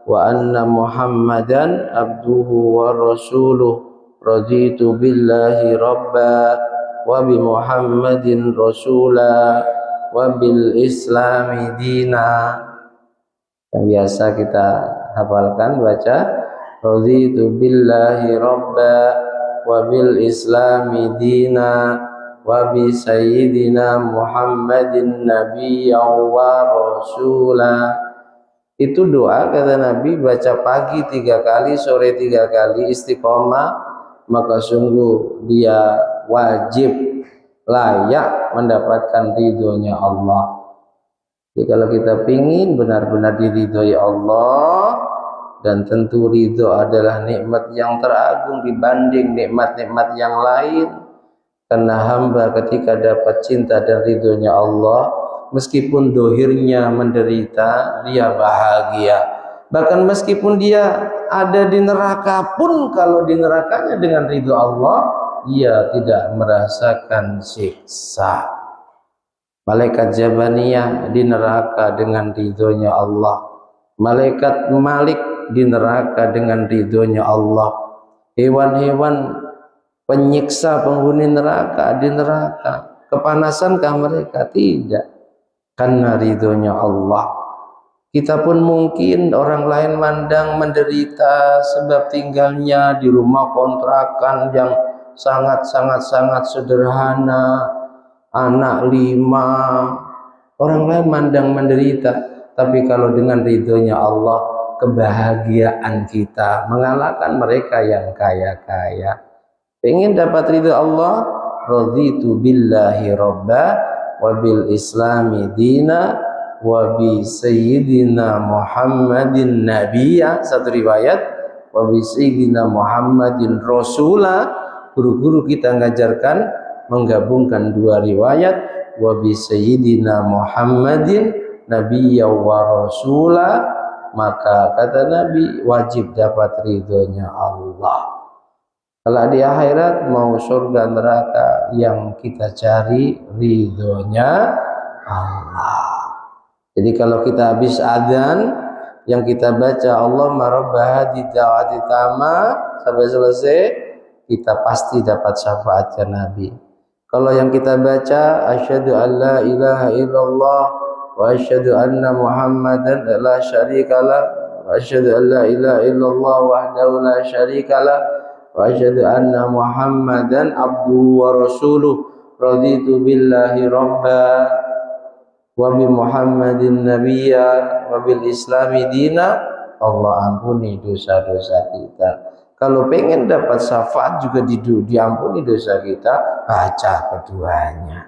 wa anna Muhammadan abduhu wa rasuluh raditu billahi rabba wa bi Muhammadin rasula wa bil islami dina. Yang biasa kita hafalkan baca raditu billahi rabba wa bil islami dina wa bi sayyidina Muhammadin nabiyya wa rasula. Itu doa kata Nabi, baca pagi 3 kali, sore 3 kali, istiqomah, maka sungguh dia wajib layak mendapatkan ridhonya Allah. Jadi kalau kita ingin benar-benar diridhoi Allah, dan tentu ridho adalah nikmat yang teragung dibanding nikmat-nikmat yang lain, karena hamba ketika dapat cinta dan ridhonya Allah, meskipun dohirnya menderita, dia bahagia. Bahkan meskipun dia ada di neraka pun, kalau di nerakanya dengan ridho Allah, dia tidak merasakan siksa. Malaikat Jabaniyah di neraka dengan ridhonya Allah. Malaikat Malik di neraka dengan ridhonya Allah. Hewan-hewan penyiksa penghuni neraka di neraka. Kepanasankah mereka? Tidak. Karena ridhonya Allah. Kita pun mungkin orang lain mandang menderita sebab tinggalnya di rumah kontrakan yang sangat sederhana, anak 5, orang lain mandang menderita. Tapi kalau dengan ridhonya Allah, kebahagiaan kita mengalahkan mereka yang kaya-kaya. Pengen dapat ridho Allah, raditu billahi rabba wa bil islami dina wa bi sayyidina Muhammadin nabiyya. Satu riwayat wa bi sayyidina Muhammadin rasula. Guru-guru kita mengajarkan menggabungkan dua riwayat, wa bi sayyidina Muhammadin nabiyya wa rasula, maka kata Nabi wajib dapat ridhonya Allah. Kalau di akhirat mau surga neraka, yang kita cari ridhonya Allah. Jadi kalau kita habis adzan, yang kita baca Allahumma rabba hadhihi da'wati tamma sampai selesai, kita pasti dapat syafaatnya Nabi. Kalau yang kita baca asyhadu an la ilaha illallah wa asyhadu anna Muhammadan la syarikalah wa asyhadu an la ilaha illallah wahdahu la syarikalah wa asyhadu anna Muhammadan abduhu wa rasuluh raditu billahi rabba wa bi Muhammadin nabiyya wa bil islami dina, Allah ampuni dosa-dosa kita. Kalau pengen dapat syafaat juga diampuni dosa kita, baca keduanya.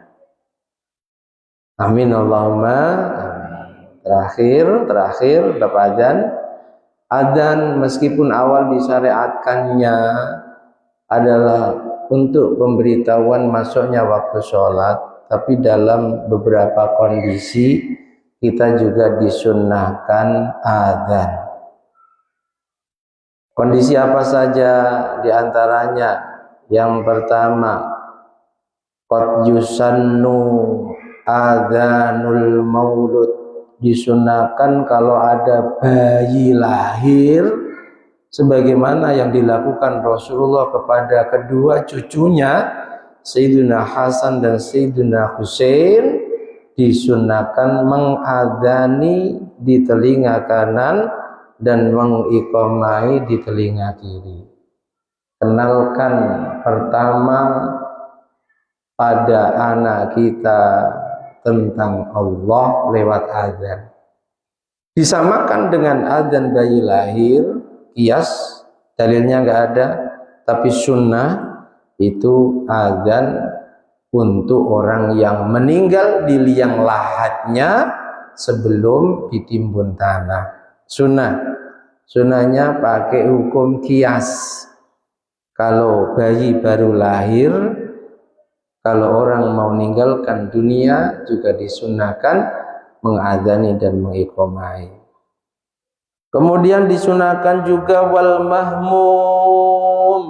Amin Allahumma amin. Terakhir Bapak adzan meskipun awal disyariatkannya adalah untuk pemberitahuan masuknya waktu sholat, tapi dalam beberapa kondisi kita juga disunnahkan adzan. Kondisi apa saja diantaranya? Yang pertama, qad yusannu adzanul maulud, disunahkan kalau ada bayi lahir, sebagaimana yang dilakukan Rasulullah kepada kedua cucunya Sayyidina Hasan dan Sayyidina Husain, disunahkan mengadzani di telinga kanan dan mengiqamai di telinga kiri. Kenalkan pertama pada anak kita tentang Allah lewat adzan. Disamakan dengan adzan bayi lahir, kias dalilnya nggak ada. Tapi sunnah itu azan untuk orang yang meninggal di liang lahatnya sebelum ditimbun tanah. Sunnahnya pakai hukum kias. Kalau bayi baru lahir, kalau orang mau meninggalkan dunia juga disunahkan mengadzani dan mengiqomai. Kemudian disunahkan juga wal mahmum.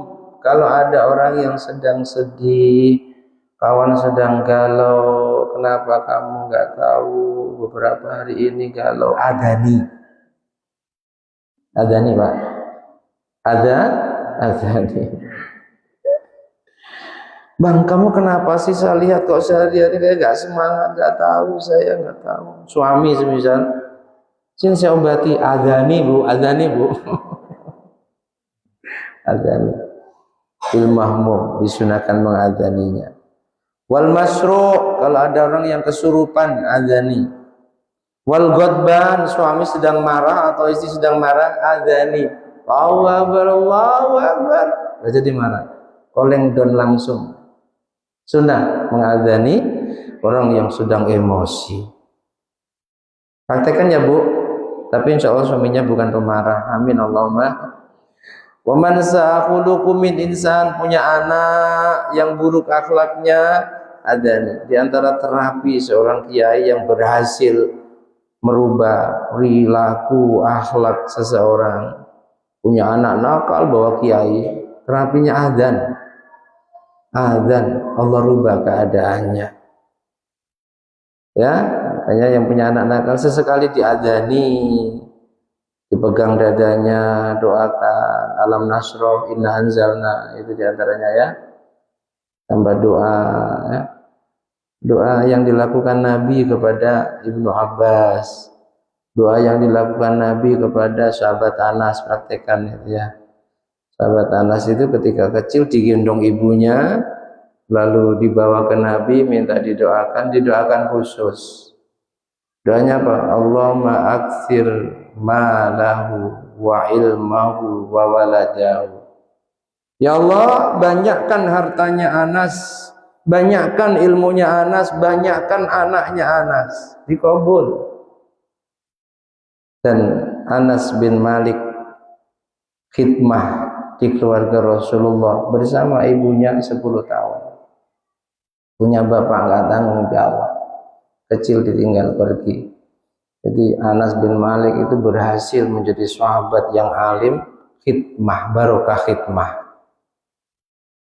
Kalau ada orang yang sedang sedih, kawan sedang galau, kenapa kamu nggak tahu beberapa hari ini galau? Adani Pak, adani. Bang, kamu kenapa sih? Saya lihat kok sehari-hari kayak gak semangat, gak tahu, saya gak tahu. Suami semisal, sini saya obati, adani bu. Adani. Ilmahmu disunahkan mengadaninya. Wal masru', kalau ada orang yang kesurupan, adani. Wal ghadban, suami sedang marah atau istri sedang marah, adani. Allahu Akbar, Allahu Akbar. Gak jadi marah, koleng don langsung. Sunnah mengadani orang yang sedang emosi. Praktekkan ya bu, tapi insya Allah suaminya bukan pemarah. Amin Allahumma. Wa man sa'khuluqu min insan, punya anak yang buruk akhlaknya, adani. Di antara terapi seorang kiai yang berhasil merubah perilaku akhlak seseorang, punya anak nakal bawa kiai, terapinya adzan. Adzan, Allah rubah keadaannya. Ya, makanya yang punya anak nakal sesekali diadzani, dipegang dadanya, doakan alam nasroh, inna anzalna, itu diantaranya ya. Tambah doa ya. Doa yang dilakukan Nabi kepada Ibnu Abbas, doa yang dilakukan Nabi kepada sahabat Anas, praktekkan itu ya. Sahabat Anas itu ketika kecil digendong ibunya, lalu dibawa ke Nabi, minta didoakan khusus. Doanya apa? Allahumma aktsir malahu wa ilmahu wa waladahu. Ya Allah, banyakkan hartanya Anas, banyakkan ilmunya Anas, banyakkan anaknya Anas. Dikabul. Dan Anas bin Malik khidmah di keluarga Rasulullah bersama ibunya 10 tahun. Punya bapak nggak tanggung jawab, kecil ditinggal pergi. Jadi Anas bin Malik itu berhasil menjadi sahabat yang alim, khidmah, barokah khidmah.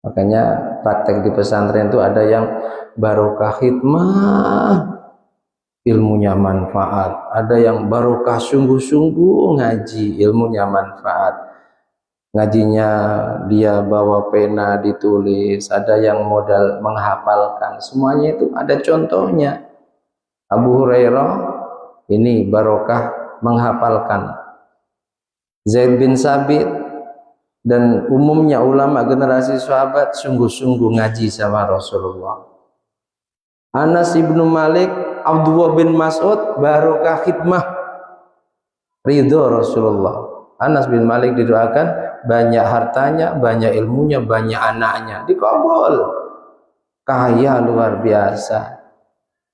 Makanya praktek di pesantren itu ada yang barokah khidmah, ilmunya manfaat. Ada yang barokah sungguh-sungguh ngaji, ilmunya manfaat. Ngajinya dia bawa pena ditulis, ada yang modal menghafalkan, semuanya itu ada contohnya. Abu Hurairah ini barokah menghafalkan, Zaid bin Sabit, dan umumnya ulama generasi sahabat sungguh-sungguh ngaji sama Rasulullah. Anas ibnu Malik, Abdullah bin Mas'ud, barokah khidmah, ridho Rasulullah. Anas bin Malik didoakan banyak hartanya, banyak ilmunya, banyak anaknya, dikabul, kaya luar biasa.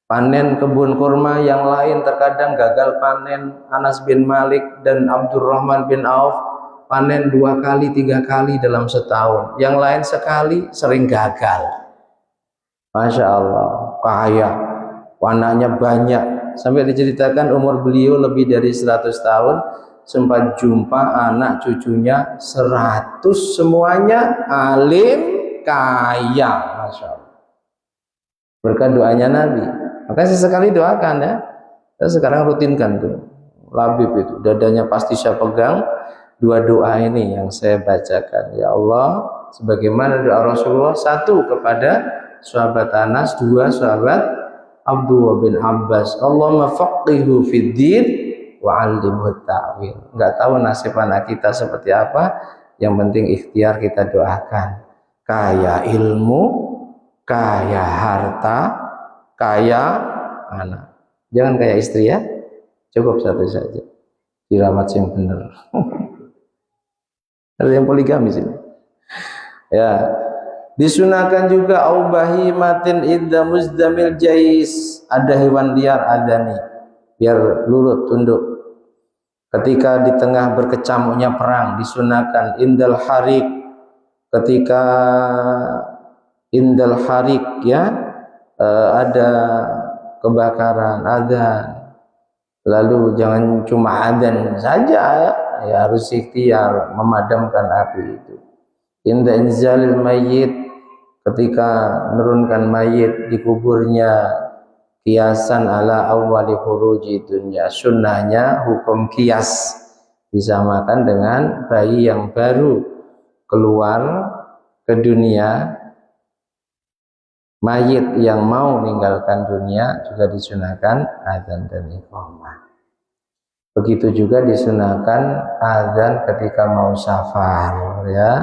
Panen kebun kurma yang lain terkadang gagal panen, Anas bin Malik dan Abdurrahman bin Auf panen 2 kali 3 kali dalam setahun, yang lain sekali, sering gagal. Masya Allah, kaya, anaknya banyak, sampai diceritakan umur beliau lebih dari 100 tahun, sempat jumpa anak cucunya 100, semuanya alim, kaya. Masya Allah, berkat doanya Nabi. Maka sesekali doakan ya. Saya sekarang rutinkan tuh, labib itu dadanya pasti saya pegang, 2 doa ini yang saya bacakan. Ya Allah, sebagaimana doa Rasulullah, 1 kepada sahabat Anas, 2 sahabat Abdullah bin Abbas, Allahumma faqihu fid din wa 'allimhu ta'wil. Enggak tahu nasib anak kita seperti apa, yang penting ikhtiar kita doakan. Kaya ilmu, kaya harta, kaya anak. Jangan kaya istri ya, cukup 1 saja, dirawat yang benar. Ada yang poligami sini. Ya. Disunahkan juga au bahimatin idza muzdamil jais, ada hewan liar adani biar lurut tunduk ketika di tengah berkecamuknya perang. Disunahkan indal harik, ketika indal harik ya, ada kebakaran adzan. Lalu jangan cuma adzan saja ya, harus ikhtiar memadamkan api itu. Inda inzalil mayyit, ketika menurunkan mayit di kuburnya, kiasan ala awwali khuruji dunya, sunnahnya hukum kias disamakan dengan bayi yang baru keluar ke dunia. Mayit yang mau meninggalkan dunia juga disunahkan adzan dan iqamah. Begitu juga disunahkan adzan ketika mau safar ya,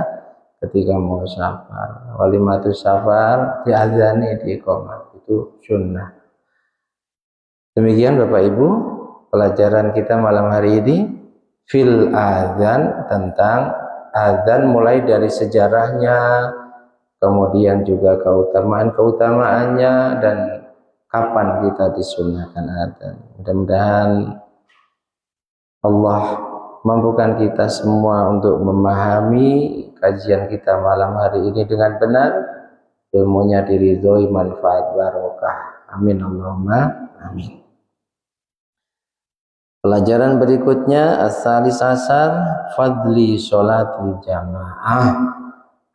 ketika mau safar, walimatus safar diadzani di iqamah, itu sunnah. Demikian Bapak Ibu pelajaran kita malam hari ini fil adzan, tentang adzan mulai dari sejarahnya, kemudian juga keutamaannya dan kapan kita disunahkan adzan. Mudah-mudahan Allah mampukan kita semua untuk memahami kajian kita malam hari ini dengan benar, ilmunya diridhoi, manfaat barokah. Amin Allahumma amin. Pelajaran berikutnya as-salis asar fadli sholatul jamaah,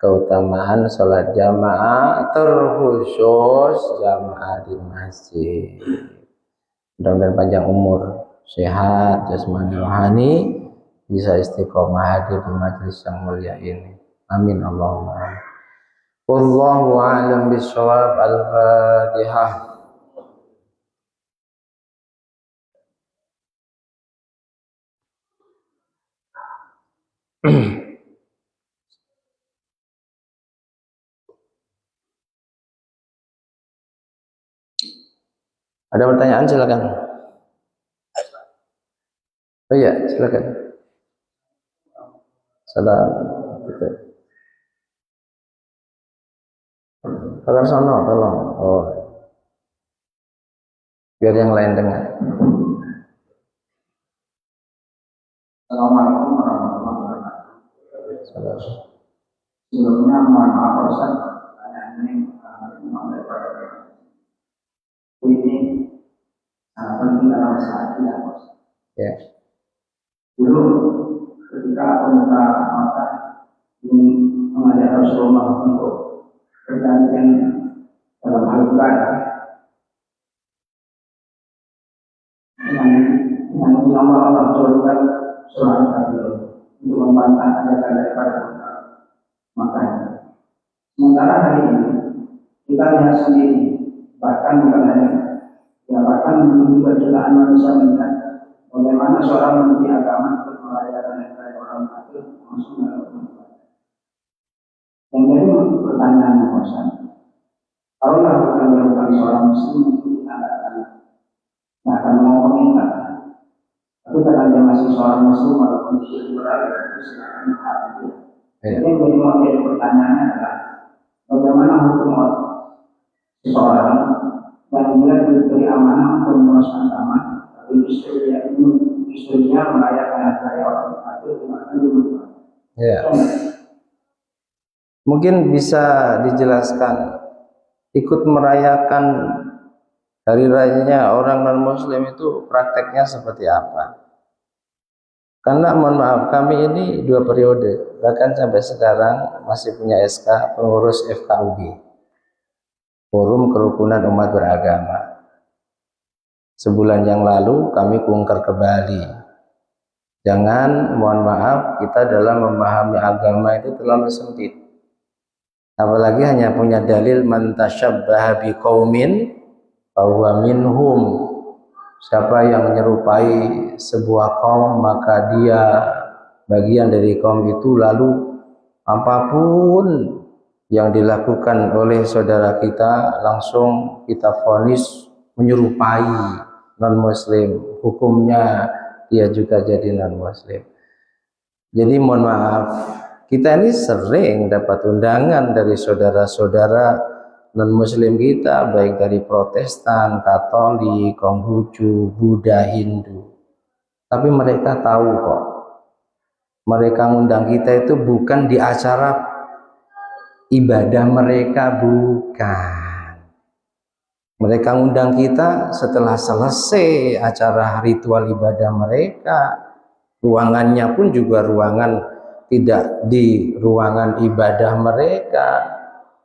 keutamaan sholat jamaah, terkhusus jamaah di masjid. Mudah-mudahan panjang umur, sehat jasmani rohani, bisa istiqomah hadir di majelis yang mulia ini. Amin Allahumma amin. Wallahu a'lam bishawab. Al-Fatihah. Ada pertanyaan silakan. Oh iya, silakan. Salam. Kakak sono, tolong. Oh, biar yang lain dengar. Assalamualaikum warahmatullahi wabarakatuh. Sebelumnya mohon maaf Ustaz, pertanyaan ini sangat penting dalam masalah tidak Ustaz. Ya. Dulu ketika pemuda Makkah ingin mengajak Rasulullah untuk perjanjian dalam hal ibadah, dengan nama Allah turunkan surah Al-Kafirun untuk membantah ajakan daripada pemuda Makkah. Sementara hari ini kita lihat sendiri, bahkan bukan hanya ya, bahkan juga jutaan manusia melihat bagaimana seorang menteri agama merayakan hari orang kafir langsung dalam rumah. Yang jadi pertanyaannya Ustaz, kalaulah bukan seorang muslim, mungkin kita nggak akan mau komentar. Tapi karena dia masih seorang muslim walaupun dia berada itu silakan hak dia. Jadi yang jadi pertanyaannya adalah bagaimana hukum seseorang yang dia diberi amanah untuk mengurus agama, tapi istrinya merayakan hari orang kafir di mana dulu. Ya. Mungkin bisa dijelaskan ikut merayakan hari rayanya orang non muslim itu prakteknya seperti apa? Karena mohon maaf, kami ini 2 periode, bahkan sampai sekarang masih punya SK pengurus FKUB, Forum Kerukunan Umat Beragama. Sebulan yang lalu kami kunker ke Bali. Jangan, mohon maaf, kita dalam memahami agama itu terlalu sempit. Apalagi hanya punya dalil man tasyabbaha biqaumin fahuwa minhum. Siapa yang menyerupai sebuah kaum maka dia bagian dari kaum itu. Lalu apapun yang dilakukan oleh saudara kita langsung kita vonis menyerupai non muslim, hukumnya dia juga jadi non muslim. Jadi mohon maaf, Kita ini sering dapat undangan dari saudara-saudara non-muslim kita, baik dari Protestan, Katolik, Konghucu, Buddha, Hindu. Tapi mereka tahu kok, mereka ngundang kita itu bukan di acara ibadah mereka, bukan. Mereka ngundang kita setelah selesai acara ritual ibadah mereka. Ruangannya pun juga ruangan tidak di ruangan ibadah mereka.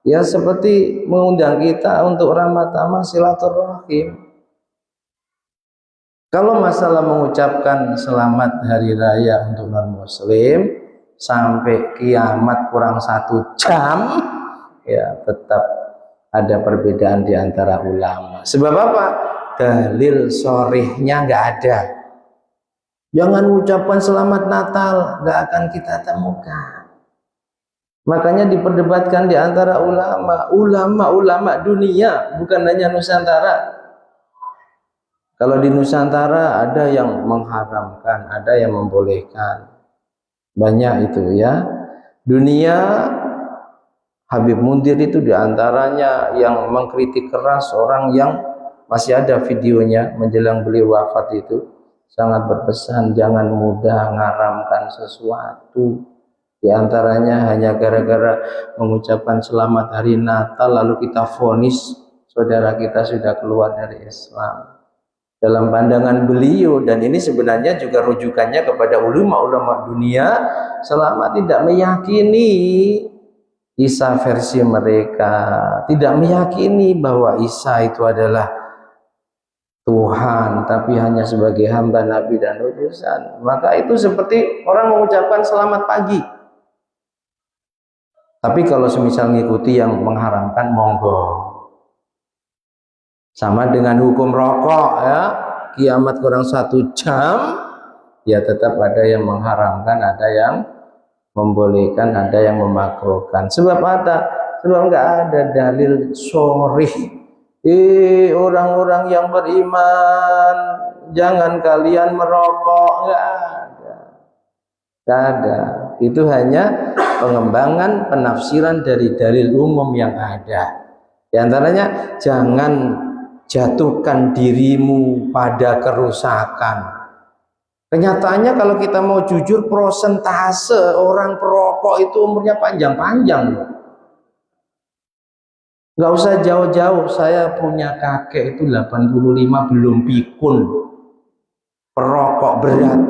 Ya seperti mengundang kita untuk ramah-tamah silaturahim. Kalau masalah mengucapkan selamat hari raya untuk non-muslim sampai kiamat kurang 1 jam, ya tetap ada perbedaan di antara ulama. Sebab apa? Dalil sharihnya nggak ada. Jangan ucapan selamat Natal, nggak akan kita temukan. Makanya diperdebatkan di antara ulama dunia, bukan hanya Nusantara. Kalau di Nusantara ada yang mengharamkan, ada yang membolehkan. Banyak itu ya. Dunia, Habib Mundir itu diantaranya yang mengkritik keras orang yang masih ada videonya menjelang beliau wafat itu. Sangat berpesan jangan mudah ngaramkan sesuatu. Di antaranya hanya gara-gara mengucapkan selamat hari Natal lalu kita vonis saudara kita sudah keluar dari Islam. Dalam pandangan beliau, dan ini sebenarnya juga rujukannya kepada ulama-ulama dunia, selama tidak meyakini Isa versi mereka, tidak meyakini bahwa Isa itu adalah Tuhan, tapi hanya sebagai hamba Nabi dan utusan, maka itu seperti orang mengucapkan selamat pagi. Tapi kalau semisal mengikuti yang mengharamkan, monggo. Sama dengan hukum rokok ya, kiamat kurang 1 jam, ya tetap ada yang mengharamkan, ada yang membolehkan, ada yang memakruhkan. Sebab ada, sebab nggak ada dalil sharih. Orang-orang yang beriman, jangan kalian merokok, nggak ada. Nggak ada. Itu hanya pengembangan penafsiran dari dalil umum yang ada. Di antaranya jangan jatuhkan dirimu pada kerusakan. Kenyataannya kalau kita mau jujur, prosentase orang perokok itu umurnya panjang-panjang. Nggak usah jauh-jauh, saya punya kakek itu 85 belum pikun. Perokok berat.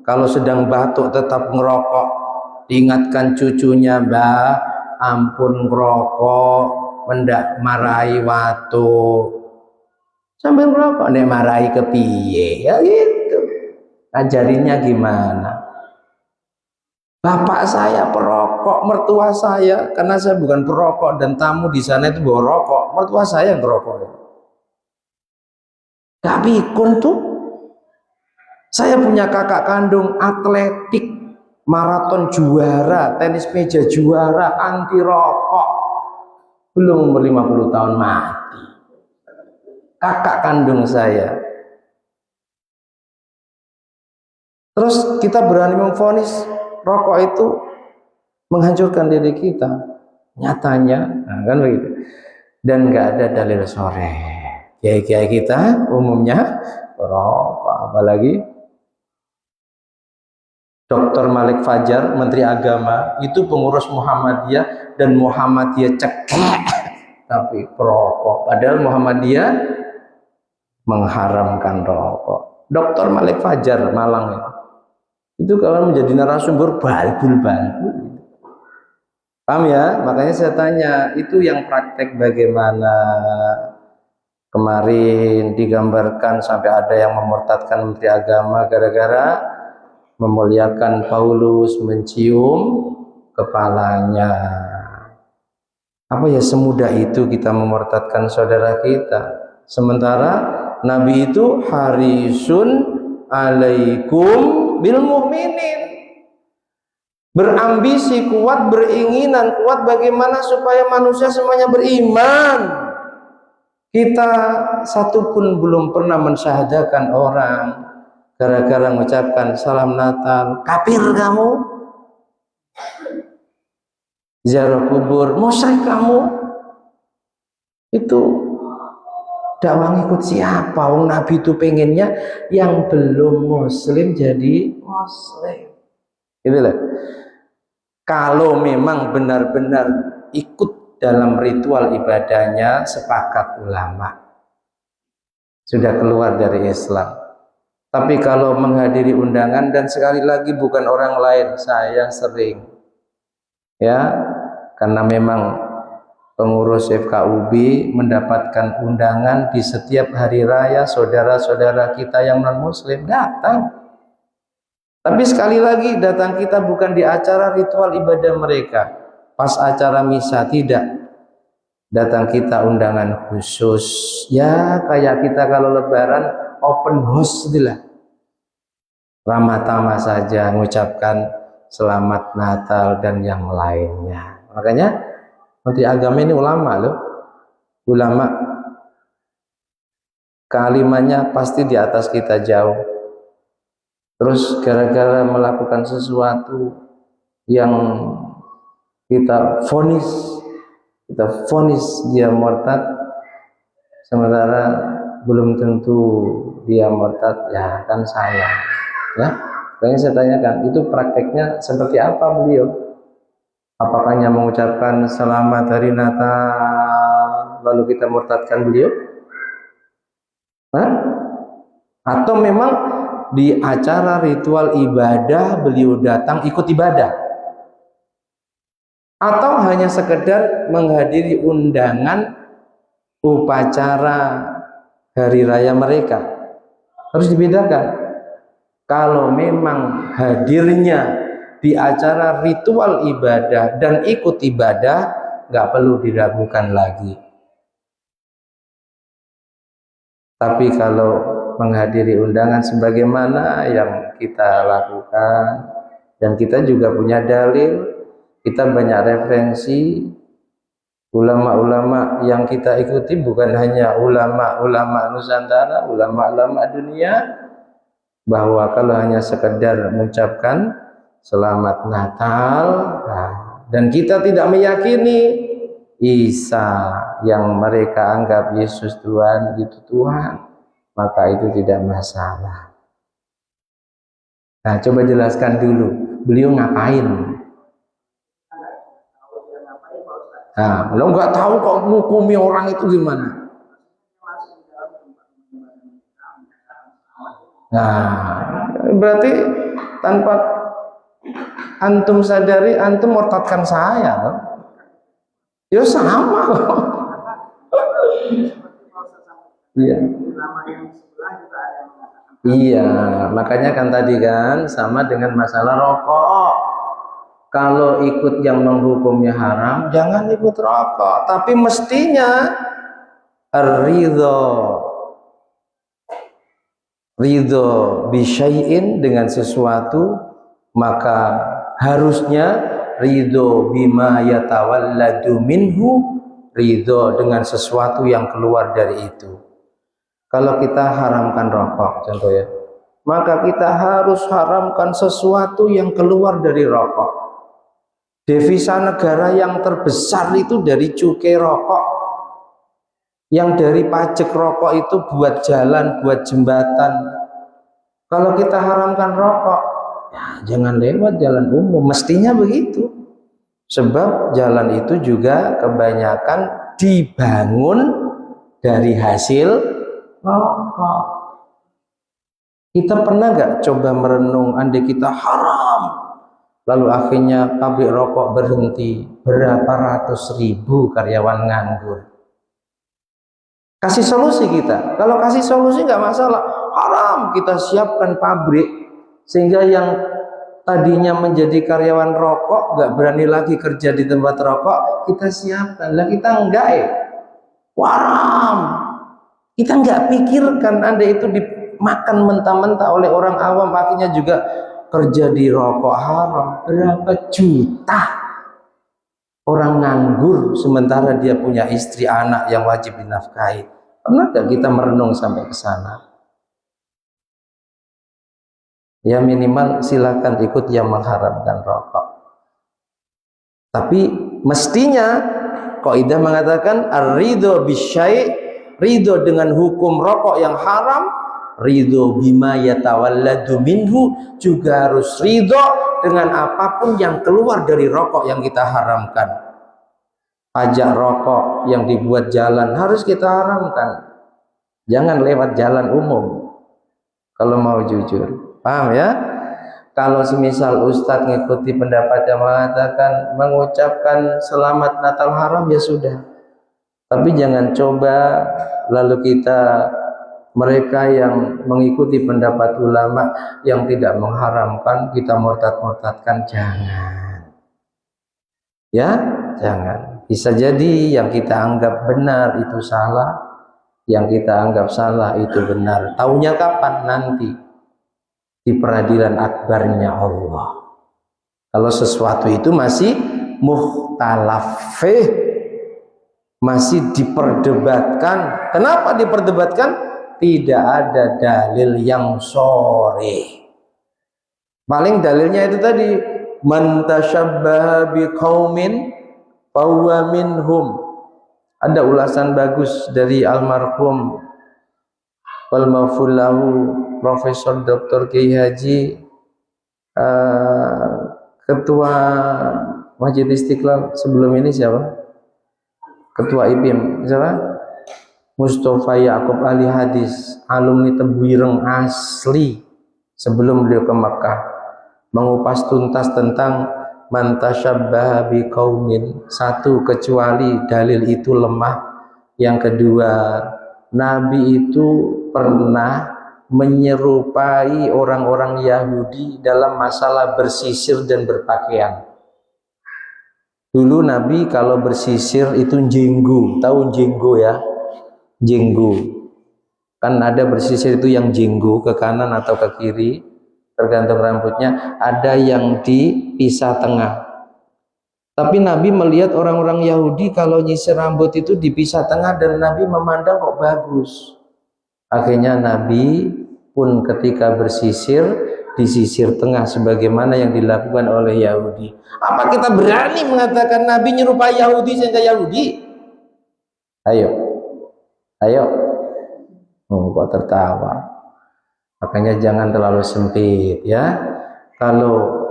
Kalau sedang batuk tetap ngerokok. Diingatkan cucunya, Mbah, ampun ngerokok, mendak marahi watu. Sambil ngerokok, nek marahi kepiye, ya gitu. Ajarinnya gimana? Bapak saya perokok, mertua saya, karena saya bukan perokok dan tamu di sana itu bawa rokok, mertua saya yang perokok. Gak pikun tuh. Saya punya kakak kandung atletik, maraton juara, tenis meja juara, anti rokok, belum umur 50 tahun mati. Kakak kandung saya. Terus kita berani memvonis rokok itu menghancurkan diri kita. Nyatanya, nah kan begitu. Dan nggak ada dalil sharih. Kiai-kiai kita umumnya rokok, apalagi Dr. Malik Fajar, Menteri Agama, itu pengurus Muhammadiyah dan Muhammadiyah cekek, tapi perokok. Padahal Muhammadiyah mengharamkan rokok. Dr. Malik Fajar Malang itu kalau menjadi narasumber balbul-balbul. Paham ya? Makanya saya tanya, itu yang praktek bagaimana? Kemarin digambarkan sampai ada yang memurtadkan Menteri Agama gara-gara memuliakan Paulus, mencium kepalanya. Apa ya semudah itu kita memurtadkan saudara kita? Sementara Nabi itu harisun alaikum bil mu'minin, berambisi kuat, beringinan kuat bagaimana supaya manusia semuanya beriman. Kita satu pun belum pernah mensyahadakan orang gara-gara mengucapkan salam Natal, kafir kamu. ziarah kubur, musyrik kamu. Itu dakwah ngikut siapa? Wong Nabi itu pengennya yang belum muslim jadi muslim. Gitu loh. Kalau memang benar-benar ikut dalam ritual ibadahnya, sepakat ulama sudah keluar dari Islam. Tapi kalau menghadiri undangan, dan sekali lagi bukan orang lain, saya sering ya, karena memang pengurus FKUB mendapatkan undangan di setiap hari raya, saudara-saudara kita yang non muslim datang. Tapi sekali lagi datang kita bukan di acara ritual ibadah mereka, pas acara misa tidak, datang kita undangan khusus ya, kayak kita kalau lebaran open house itulah, ramah tamah saja, mengucapkan selamat Natal dan yang lainnya. Makanya Menteri Agama ini ulama loh, ulama kealimannya pasti di atas kita jauh. Terus gara-gara melakukan sesuatu yang kita vonis dia murtad, sementara belum tentu dia murtad, ya kan sayang ya. Makanya saya tanyakan, itu prakteknya seperti apa beliau? Apakah hanya mengucapkan selamat hari Natal lalu kita murtadkan beliau? Hah? Atau memang di acara ritual ibadah beliau datang ikut ibadah? Atau hanya sekedar menghadiri undangan upacara hari raya mereka? Harus dibedakan. Kalau memang hadirnya di acara ritual ibadah dan ikut ibadah, nggak perlu diragukan lagi. Tapi kalau menghadiri undangan sebagaimana yang kita lakukan, dan kita juga punya dalil, kita banyak referensi ulama-ulama yang kita ikuti, bukan hanya ulama-ulama Nusantara, ulama-ulama dunia, bahwa kalau hanya sekedar mengucapkan selamat Natal, nah, dan kita tidak meyakini Isa yang mereka anggap Yesus Tuhan itu Tuhan, maka itu tidak masalah. Nah, coba jelaskan dulu beliau ngapain. Nah, lo nggak tahu kok menghukumi orang itu gimana. Nah, berarti tanpa antum sadari, antum murtadkan saya loh. Ya sama loh. Iya. Iya, makanya kan tadi kan sama dengan masalah rokok. Kalau ikut yang menghukumnya haram, jangan ikut rokok. Tapi mestinya ridho bisyai'in, dengan sesuatu, maka harusnya ridho bima yatawalladu minhu, ridho dengan sesuatu yang keluar dari itu. Kalau kita haramkan rokok contoh ya, maka kita harus haramkan sesuatu yang keluar dari rokok. Devisa negara yang terbesar itu dari cukai rokok, yang dari pajak rokok itu buat jalan, buat jembatan. Kalau kita haramkan rokok, ya jangan lewat jalan umum, mestinya begitu. Sebab jalan itu juga kebanyakan dibangun dari hasil rokok. Kita pernah nggak coba merenung, andai kita haram, lalu akhirnya pabrik rokok berhenti, berapa ratus ribu karyawan nganggur. Kasih solusi kita. Kalau kasih solusi nggak masalah. Haram, kita siapkan pabrik sehingga yang tadinya menjadi karyawan rokok nggak berani lagi kerja di tempat rokok, kita siapkan. Lah kita enggak haram. Kita nggak pikirkan anda itu dimakan mentah-mentah oleh orang awam, akhirnya juga kerja di rokok haram. Berapa juta orang nganggur sementara dia punya istri anak yang wajib dinafkahi. Pernah gak kita merenung sampai ke sana? Ya minimal silakan ikut yang mengharamkan rokok. Tapi mestinya kaidah mengatakan ar-ridho bisyai', ridho dengan hukum rokok yang haram, ridho bima yatawalladu minhu, juga harus ridho dengan apapun yang keluar dari rokok yang kita haramkan. Pajak rokok yang dibuat jalan harus kita haramkan, jangan lewat jalan umum kalau mau jujur, paham ya? Kalau semisal Ustadz ngikuti pendapat yang mengatakan mengucapkan selamat Natal haram, ya sudah. Tapi jangan coba lalu mereka yang mengikuti pendapat ulama yang tidak mengharamkan, kita murtad-murtadkan, jangan. Ya, jangan. Bisa jadi yang kita anggap benar itu salah, yang kita anggap salah itu benar. Taunya kapan? Nanti di peradilan akbarnya Allah. Kalau sesuatu itu masih mukhtalafih, masih diperdebatkan. Kenapa diperdebatkan? Tidak ada dalil yang sharih. Paling dalilnya itu tadi, man tasyabbaha biqaumin fahuwa minhum. Ada ulasan bagus dari almarhum wal maghfurlahu Profesor Dr. Kiai Haji Ketua Masjid Istiqlal sebelum ini siapa? Ketua IPIM siapa? Mustafa Yaakob Ali Hadis, alumni Tebuireng asli sebelum beliau ke Makkah, mengupas tuntas tentang man tasyabbaha biqaumin. Satu, kecuali dalil itu lemah. Yang kedua, Nabi itu pernah menyerupai orang-orang Yahudi dalam masalah bersisir dan berpakaian. Dulu Nabi kalau bersisir itu jenggu, tahu jenggu ya? Jenggu. Kan ada bersisir itu yang jenggu ke kanan atau ke kiri, tergantung rambutnya. Ada yang dipisah tengah. Tapi Nabi melihat orang-orang Yahudi kalau nyisir rambut itu dipisah tengah, dan Nabi memandang kok bagus. Akhirnya Nabi pun ketika bersisir, disisir tengah sebagaimana yang dilakukan oleh Yahudi. Apa kita berani mengatakan Nabi nyerupai Yahudi sehingga Yahudi? Ayo. Kok tertawa? Makanya jangan terlalu sempit ya. Kalau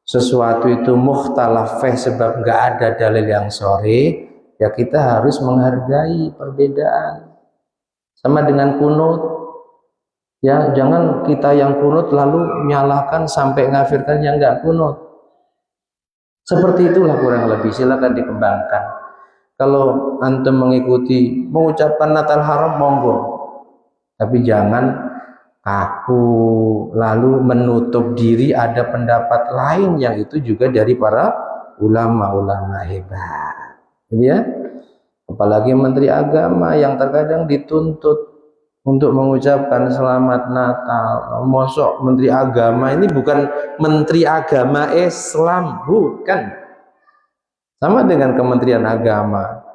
sesuatu itu mukhtalafih sebab nggak ada dalil yang sharih, ya kita harus menghargai perbedaan. Sama dengan kunut, ya jangan kita yang kunut lalu menyalahkan sampai ngafirkan yang nggak kunut. Seperti itulah kurang lebih, silakan dikembangkan. Kalau antum mengikuti mengucapkan Natal haram, monggo, tapi jangan kaku lalu menutup diri ada pendapat lain yang itu juga dari para ulama-ulama hebat, ya. Apalagi menteri agama yang terkadang dituntut untuk mengucapkan selamat Natal. Mosok menteri agama ini bukan menteri agama Islam, bukan. Sama dengan Kementerian Agama.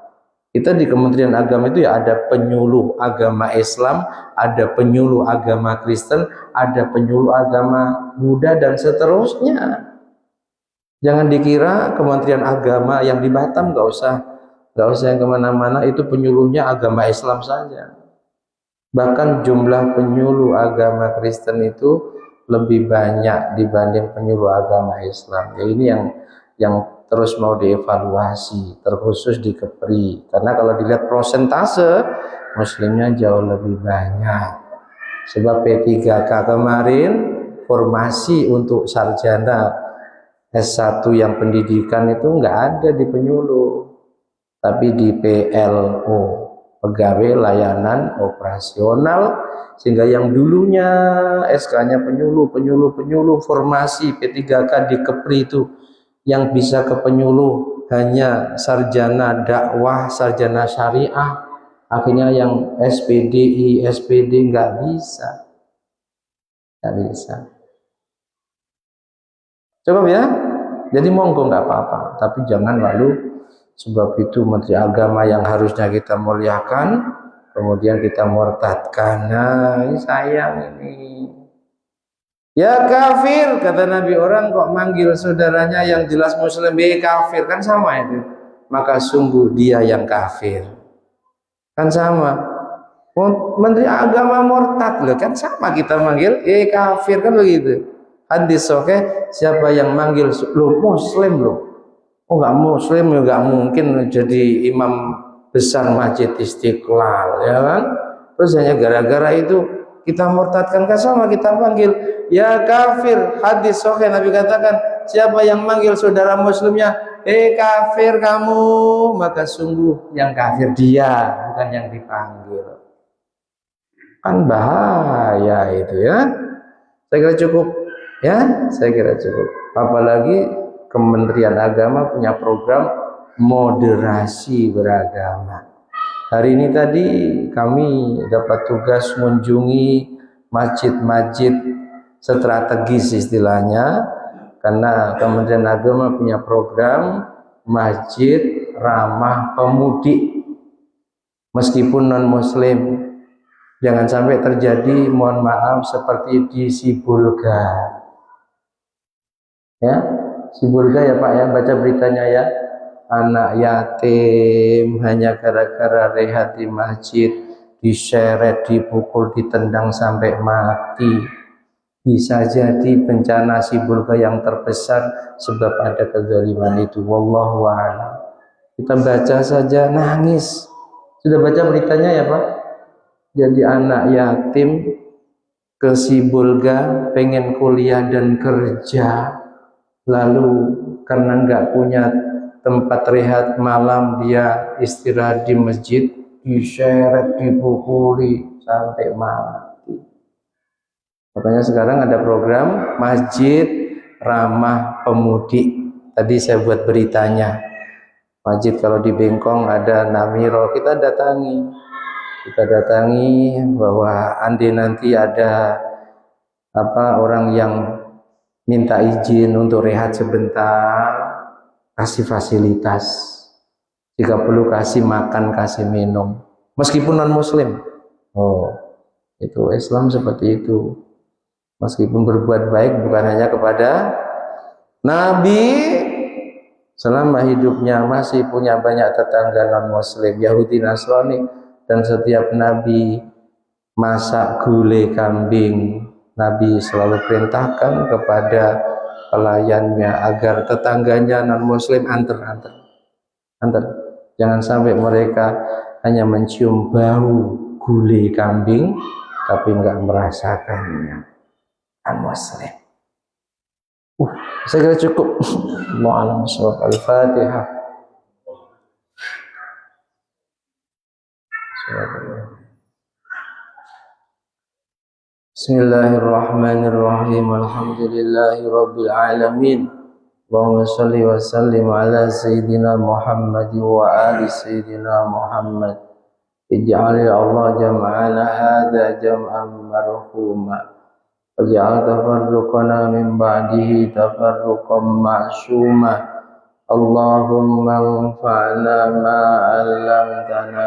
Kita di Kementerian Agama itu ya ada penyuluh agama Islam, ada penyuluh agama Kristen, ada penyuluh agama Buddha, dan seterusnya. Jangan dikira Kementerian Agama yang di Batam nggak usah yang kemana-mana, itu penyuluhnya agama Islam saja. Bahkan jumlah penyuluh agama Kristen itu lebih banyak dibanding penyuluh agama Islam. Ya ini yang terus mau dievaluasi, terkhusus di Kepri. Karena kalau dilihat prosentase muslimnya jauh lebih banyak. Sebab P3K kemarin formasi untuk sarjana S1 yang pendidikan itu nggak ada di penyuluh, tapi di PLO, pegawai layanan operasional. Sehingga yang dulunya SK-nya penyuluh formasi P3K di Kepri itu, yang bisa ke penyuluh hanya sarjana dakwah, sarjana syariah. Akhirnya yang SPDI, SPD nggak bisa. Coba ya, jadi monggo nggak apa-apa, tapi jangan lalu sebab itu Menteri Agama yang harusnya kita muliakan, kemudian kita murtadkan. Nah, ini sayang ini. Ya kafir, kata Nabi, orang kok manggil saudaranya yang jelas muslim, kafir, kan sama itu. Maka sungguh dia yang kafir. Kan sama. Menteri agama murtad loh, kan sama kita manggil, kafir, kan begitu. Hadis oke, siapa yang manggil lo muslim lo, oh nggak muslim ya nggak mungkin jadi imam besar Masjid Istiqlal, ya kan? Terus hanya gara-gara itu kita murtadkan, kan sama kita panggil ya kafir. Hadis oke, Nabi katakan siapa yang manggil saudara muslimnya kafir kamu, maka sungguh yang kafir dia, bukan yang dipanggil. Kan bahaya itu ya. Saya kira cukup ya, saya kira cukup. Apalagi Kementerian Agama punya program moderasi beragama. Hari ini tadi kami dapat tugas mengunjungi masjid-masjid strategis istilahnya, karena Kementerian Agama punya program masjid ramah pemudik meskipun non muslim. Jangan sampai terjadi, mohon maaf, seperti di Sibolga. Ya, Sibolga ya Pak ya, baca beritanya ya. Anak yatim hanya gara-gara rehat di masjid diseret, dipukul, ditendang sampai mati. Bisa jadi bencana Sibolga yang terbesar sebab ada kezaliman itu. Wallahu a'lam. Kita baca saja nangis. Sudah baca beritanya ya Pak? Jadi anak yatim ke Sibolga pengen kuliah dan kerja, lalu karena nggak punya tempat rehat malam, dia istirahat di masjid, diseret, dipukuli sampai mati. Makanya sekarang ada program masjid ramah pemudik. Tadi saya buat beritanya. Masjid kalau di Bengkong ada Namiro, kita datangi bahwa andai nanti ada orang yang minta izin untuk rehat sebentar, kasih fasilitas, jika perlu kasih makan, kasih minum, meskipun non muslim. Itu Islam seperti itu. Meskipun berbuat baik bukan hanya kepada Nabi, selama hidupnya masih punya banyak tetangga non muslim, Yahudi, Nasrani, dan setiap Nabi masak gulai kambing, Nabi selalu perintahkan kepada pelayannya agar tetangganya non muslim antar. Jangan sampai mereka hanya mencium bau gulai kambing tapi enggak merasakannya, non muslim. Saya kira cukup. Al-Fatihah. Bismillahirrahmanirrahim. Alhamdulillahi rabbil alamin. Allahumma salli wa sallim ala sayyidina Muhammad wa ali sayyidina Muhammad. Ij'al ya Allah jam'ana hadha jam'an marhuma, waj'al tafarruqana min ba'dihi tafarruqan ma'suma. Allahumma anfa'na ma 'allamtana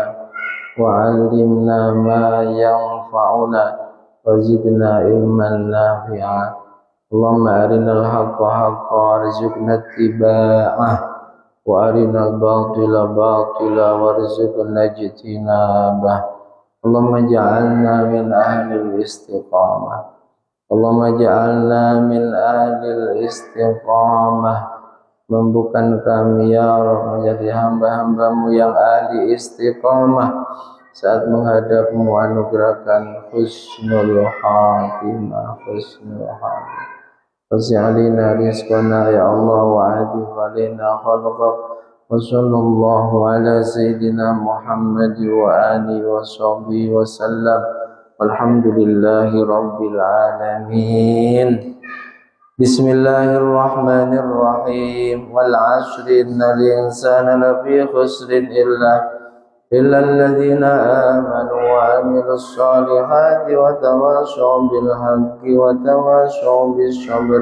wa 'allimna ma yanfa'una wazidna ilman nafi'a. Allahumma arinal haqqa haqqa warzuqna ittiba'ah wa arinal batila batila warzuqna ijtinabah. Allahumma ja'alna min ahlil istiqamah. Allahumma ja'alna min ahlil istiqamah. Mampukan kami ya Rabb menjadi hamba-hambamu yang ahli istiqamah saat menghadapmu, anugerahkan husnul khatimah. Wasi'alina rizqana ya Allah wa adif alina khalqak. Wa sallallahu ala sayyidina Muhammad wa alihi wa sahbihi wa sallam. Walhamdulillahi rabbil alamin. Bismillahirrahmanirrahim. Wal 'ashri innal insana lafi khusrin illa الذين آمنوا وعملوا الصالحات وتواصوا بالحق وتواصوا بالصبر.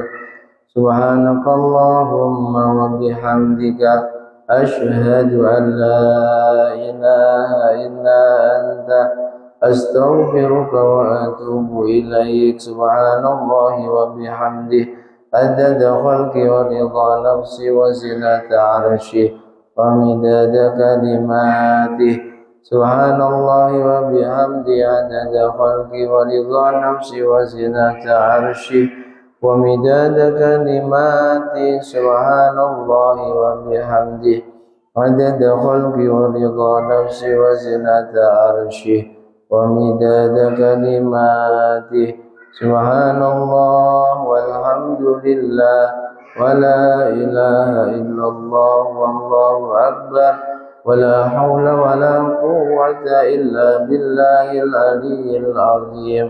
سبحانك اللهم وبحمدك أشهد أن لا إله إلا أنت أستغفرك وأتوب إليك. سبحان الله وبحمده عدد خلقي ورضا نفسي وزنة عرشي ومداد كلماته. سبحان الله وبحمده عدد خلقي ورضا نفسي وزنة عرشي ومداد كلماتي. سبحان الله وبحمده عدد خلقي ورضا نفسي وزنة عرشي ومداد كلماتي. سبحان الله والحمد لله ولا إله إلا الله والله أكبر ولا حول ولا قوة إلا بالله العلي العظيم.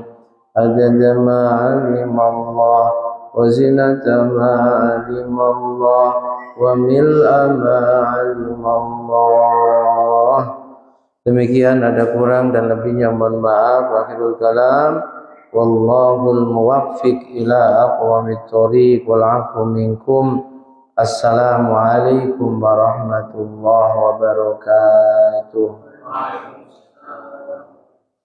عدد ما علم الله وزنة ما علم الله وملء ما علم Allah. Demikian, ada kurang dan lebihnya mohon maaf. Akhirul kalam, wallahul muwaffiq ila aqwamit thoriq wal 'afwu minkum. Assalamualaikum warahmatullahi wabarakatuh.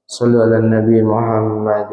Sallu ala Nabi Muhammad.